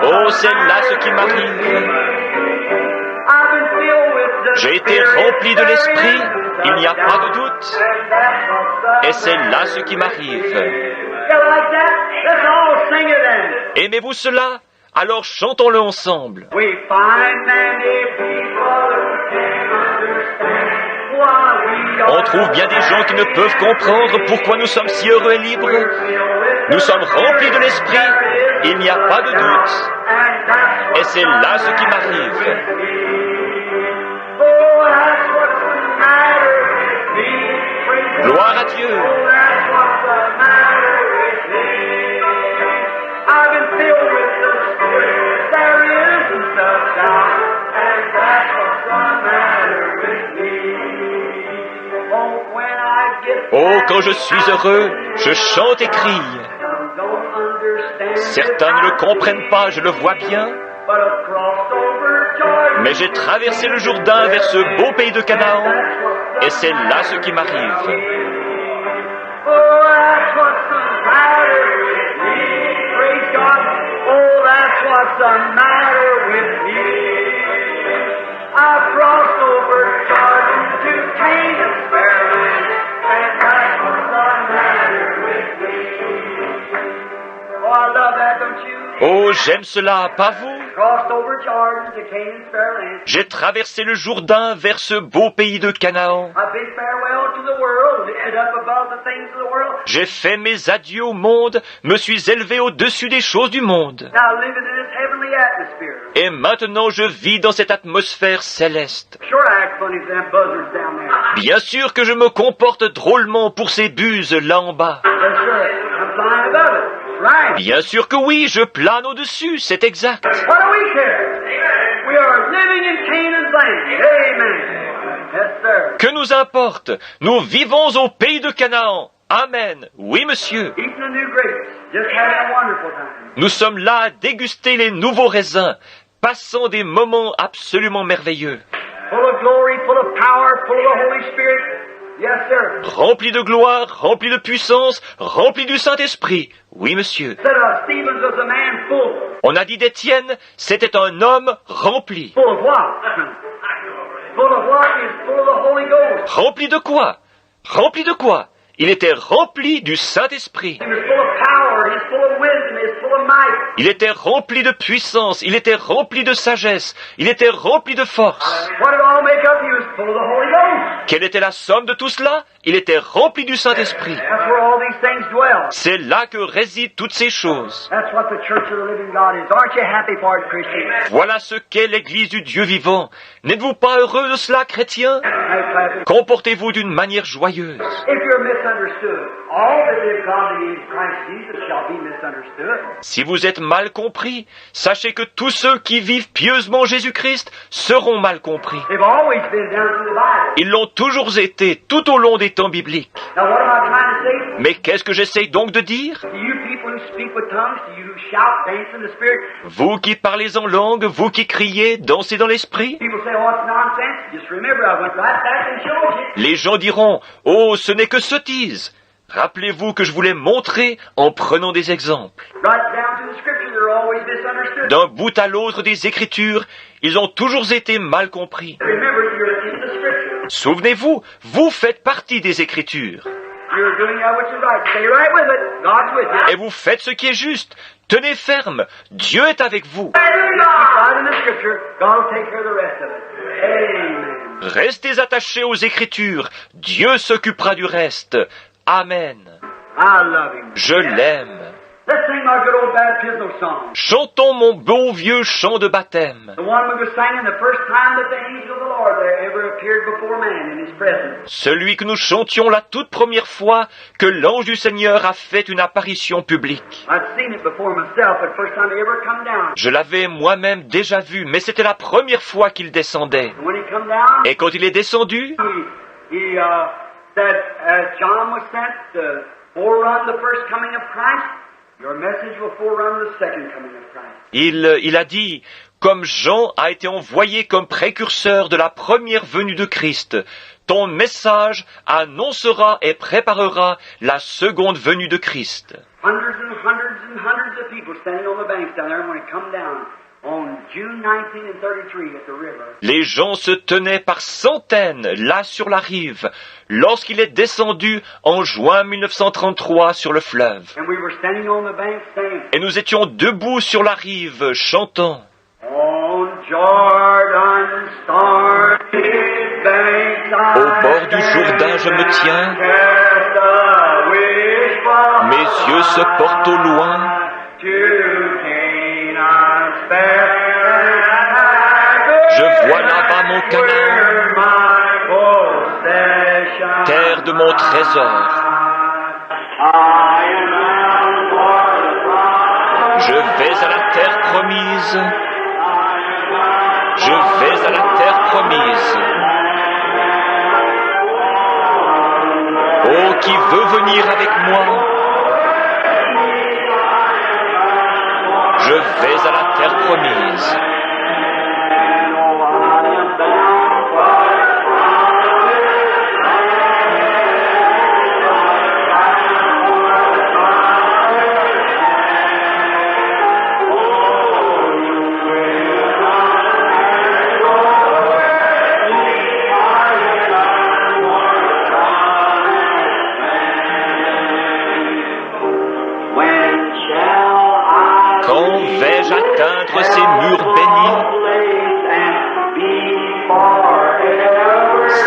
Oh, c'est là ce qui m'arrive. J'ai été rempli de l'Esprit, il n'y a pas de doute. Et c'est là ce qui m'arrive. Aimez-vous cela? Alors chantons-le ensemble. On trouve bien des gens qui ne peuvent comprendre pourquoi nous sommes si heureux et libres. Nous sommes remplis de l'Esprit, il n'y a pas de doute. Et c'est là ce qui m'arrive. Gloire à Dieu. Oh, quand je suis heureux, je chante et crie. Certains ne le comprennent pas, je le vois bien. Mais j'ai traversé le Jourdain vers ce beau pays de Canaan, et c'est là ce qui m'arrive. Oh, j'aime cela, pas vous? J'ai traversé le Jourdain vers ce beau pays de Canaan. J'ai fait mes adieux au monde, me suis élevé au-dessus des choses du monde. Et maintenant je vis dans cette atmosphère céleste. Bien sûr que je me comporte drôlement pour ces buses là en bas. Bien sûr que oui, je plane au-dessus, c'est exact. Que nous importe? Nous vivons au pays de Canaan. Amen. Oui, monsieur. Nous sommes là à déguster les nouveaux raisins, passant des moments absolument merveilleux. Rempli de gloire, rempli de puissance, rempli du Saint-Esprit. Oui, monsieur. On a dit d'Étienne, c'était un homme rempli. Rempli de quoi? Rempli de quoi? Il était rempli du Saint-Esprit. Il était rempli de puissance, il était rempli de sagesse, il était rempli de force. Quelle était la somme de tout cela? Il était rempli du Saint-Esprit. C'est là que résident toutes ces choses. Voilà ce qu'est l'Église du Dieu vivant. N'êtes-vous pas heureux de cela, chrétiens? Comportez-vous d'une manière joyeuse. Si vous êtes mal compris, sachez que tous ceux qui vivent pieusement Jésus-Christ seront mal compris. Ils l'ont toujours été tout au long des temps bibliques. Mais qu'est-ce que j'essaye donc de dire? Vous qui parlez en langue, vous qui criez, dansez dans l'esprit. Les gens diront, oh, ce n'est que sottise. Rappelez-vous que je vous l'ai montré en prenant des exemples. D'un bout à l'autre des Écritures, ils ont toujours été mal compris. Souvenez-vous, vous faites partie des Écritures. Et vous faites ce qui est juste. Tenez ferme, Dieu est avec vous. Restez attachés aux Écritures, Dieu s'occupera du reste. Amen. Je l'aime. Chantons mon beau vieux chant de baptême. Celui que nous chantions la toute première fois que l'ange du Seigneur a fait une apparition publique. Je l'avais moi-même déjà vu, mais c'était la première fois qu'il descendait. Et quand il est descendu, il a dit, Comme Jean a été envoyé comme précurseur de la première venue de Christ, ton message annoncera et préparera la seconde venue de Christ. Hundreds and hundreds and hundreds of people standing on the banks down there when it come down on June 1933 at the river. Les gens se tenaient par centaines là sur la rive lorsqu'il est descendu en juin 1933 sur le fleuve. And we were standing on the banks saying, Et nous étions debout sur la rive chantant. on Jordan's starry banks, Au bord du Jourdain je me tiens, cast a wishful mes yeux se portent au loin, to Canaan's fair. je vois là-bas mon Canaan, Where my possession terre de mon trésor. I am bound for the promise. Je vais à la terre promise, je vais à la terre promise. Oh, qui veut venir avec moi? Je vais à la terre promise. Quand vais-je atteindre ces murs bénis,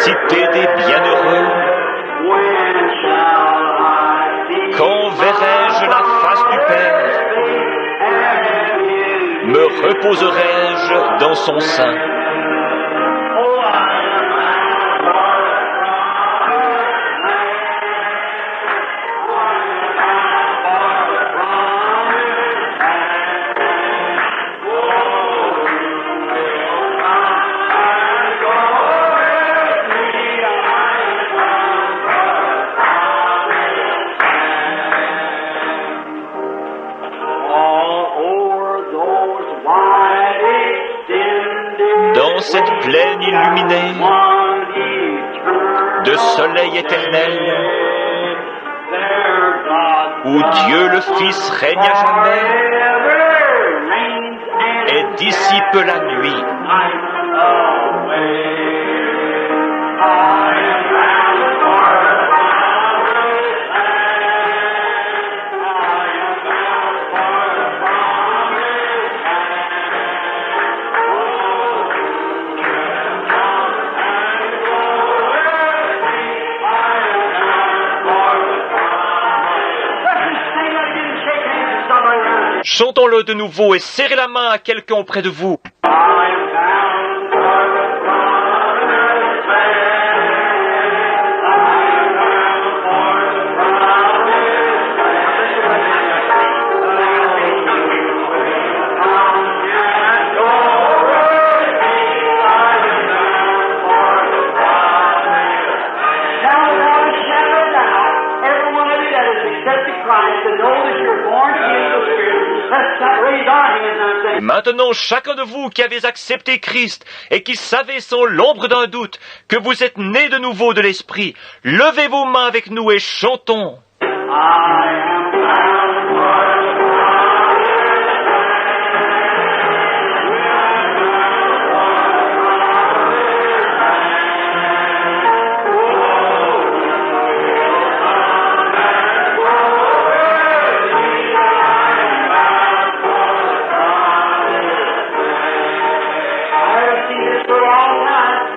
cité des bienheureux? Quand verrai-je la face du Père? Me reposerai-je dans son sein? Dans cette plaine illuminée de soleil éternel, où Dieu le Fils règne à jamais et dissipe la nuit. Chantons-le de nouveau et serrez la main à quelqu'un auprès de vous. Maintenant, chacun de vous qui avez accepté Christ et qui savez sans l'ombre d'un doute que vous êtes nés de nouveau de l'Esprit, levez vos mains avec nous et chantons.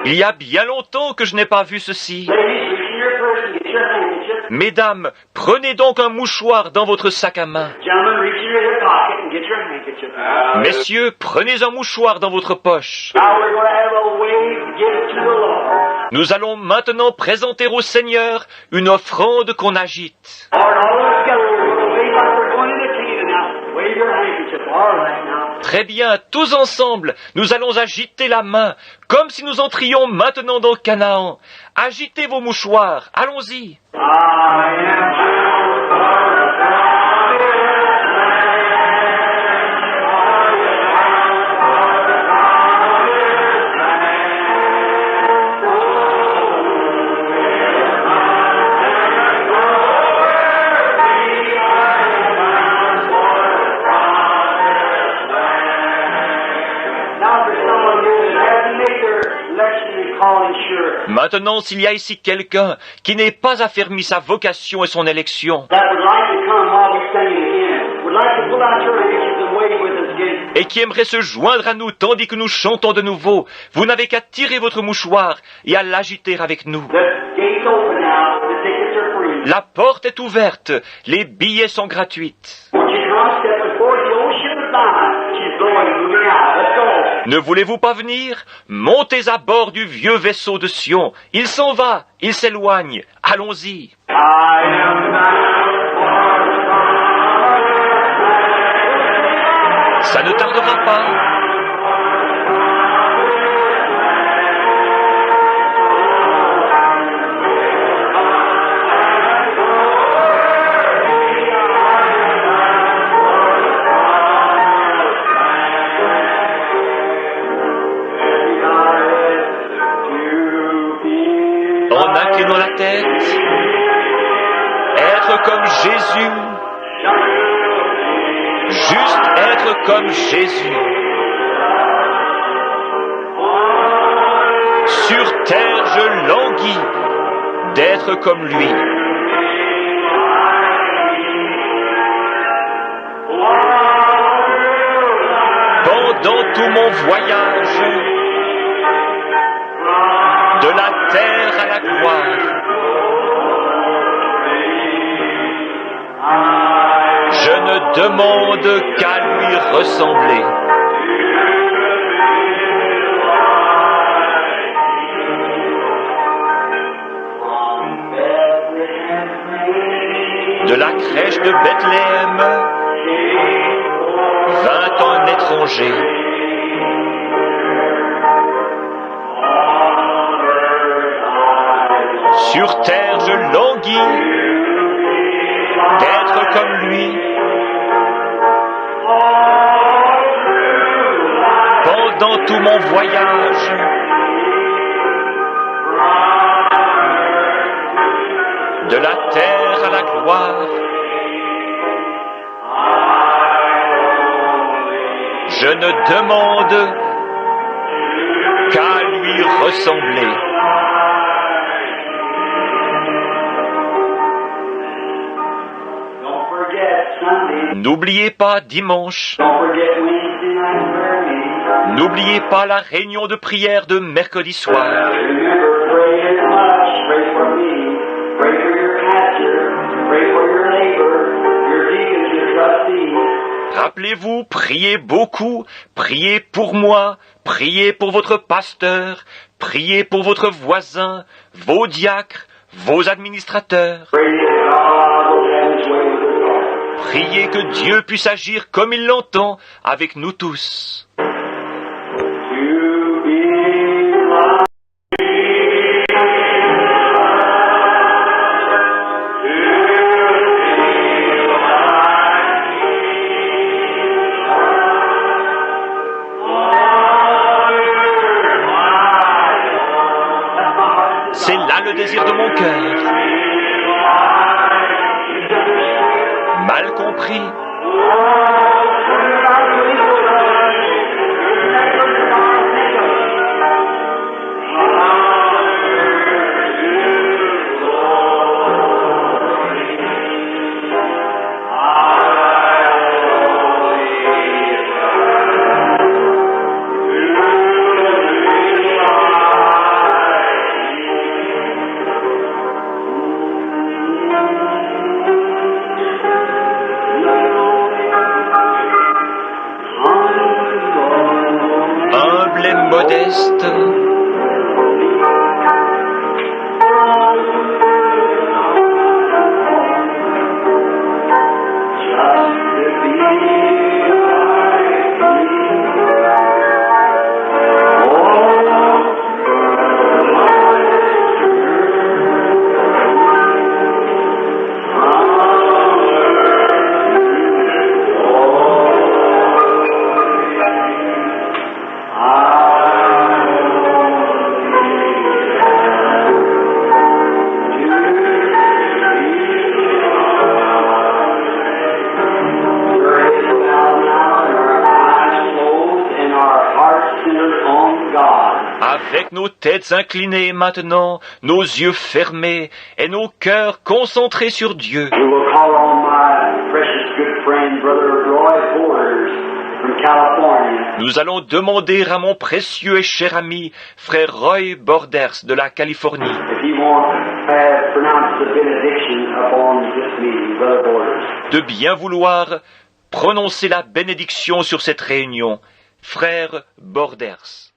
Il y a bien longtemps que je n'ai pas vu ceci. Mesdames, prenez donc un mouchoir dans votre sac à main. Messieurs, prenez un mouchoir dans votre poche. Nous allons maintenant présenter au Seigneur une offrande qu'on agite. Très bien, tous ensemble, nous allons agiter la main, comme si nous entrions maintenant dans Canaan. Agitez vos mouchoirs, allons-y. Maintenant, s'il y a ici quelqu'un qui n'ait pas affermi sa vocation et son élection, that would like to come while we sing again, would like to pull out your handkerchiefs and wave with us again. et qui aimerait se joindre à nous tandis que nous chantons de nouveau, vous n'avez qu'à tirer votre mouchoir et à l'agiter avec nous. The gate's open now. The tickets are free. La porte est ouverte, les billets sont gratuits. Won't you come stepping forward? The old ship is by. She's going, moving out. Let's go. Ne voulez-vous pas venir? Montez à bord du vieux vaisseau de Sion. Il s'en va, il s'éloigne. Allons-y. I am Ça ne tardera pas. En inclinant la tête, être comme Jésus, juste être comme Jésus. Sur terre je languis d'être comme lui. Pendant tout mon voyage, de la terre à la gloire, je ne demande qu'à lui ressembler. De la crèche de Bethléem vint un étranger. Sur terre je languis d'être comme lui. Pendant tout mon voyage, de la terre à la gloire, je ne demande qu'à lui ressembler. Don't forget Sunday. N'oubliez pas dimanche, Don't forget Wednesday night prayer meeting. n'oubliez pas la réunion de prière de mercredi soir. Remember, pray as much. Pray for me. Pray for your pastor. Pray for your neighbor, your deacons, your trustees. Rappelez-vous, priez beaucoup, priez pour moi, priez pour votre pasteur, priez pour votre voisin, vos diacres, vos administrateurs. Pray that God will have His way with us all. Priez que Dieu puisse agir comme il l'entend avec nous tous. To be loved. C'est là le désir de mon cœur. Mal compris. Avec nos têtes inclinées maintenant, nos yeux fermés et nos cœurs concentrés sur Dieu, we will call on my precious good friend, Brother Roy Borders from California. nous allons demander à mon précieux et cher ami, frère Roy Borders de la Californie, If he won't pronounce the benediction upon this meeting, Brother Borders. de bien vouloir prononcer la bénédiction sur cette réunion. Frère Borders.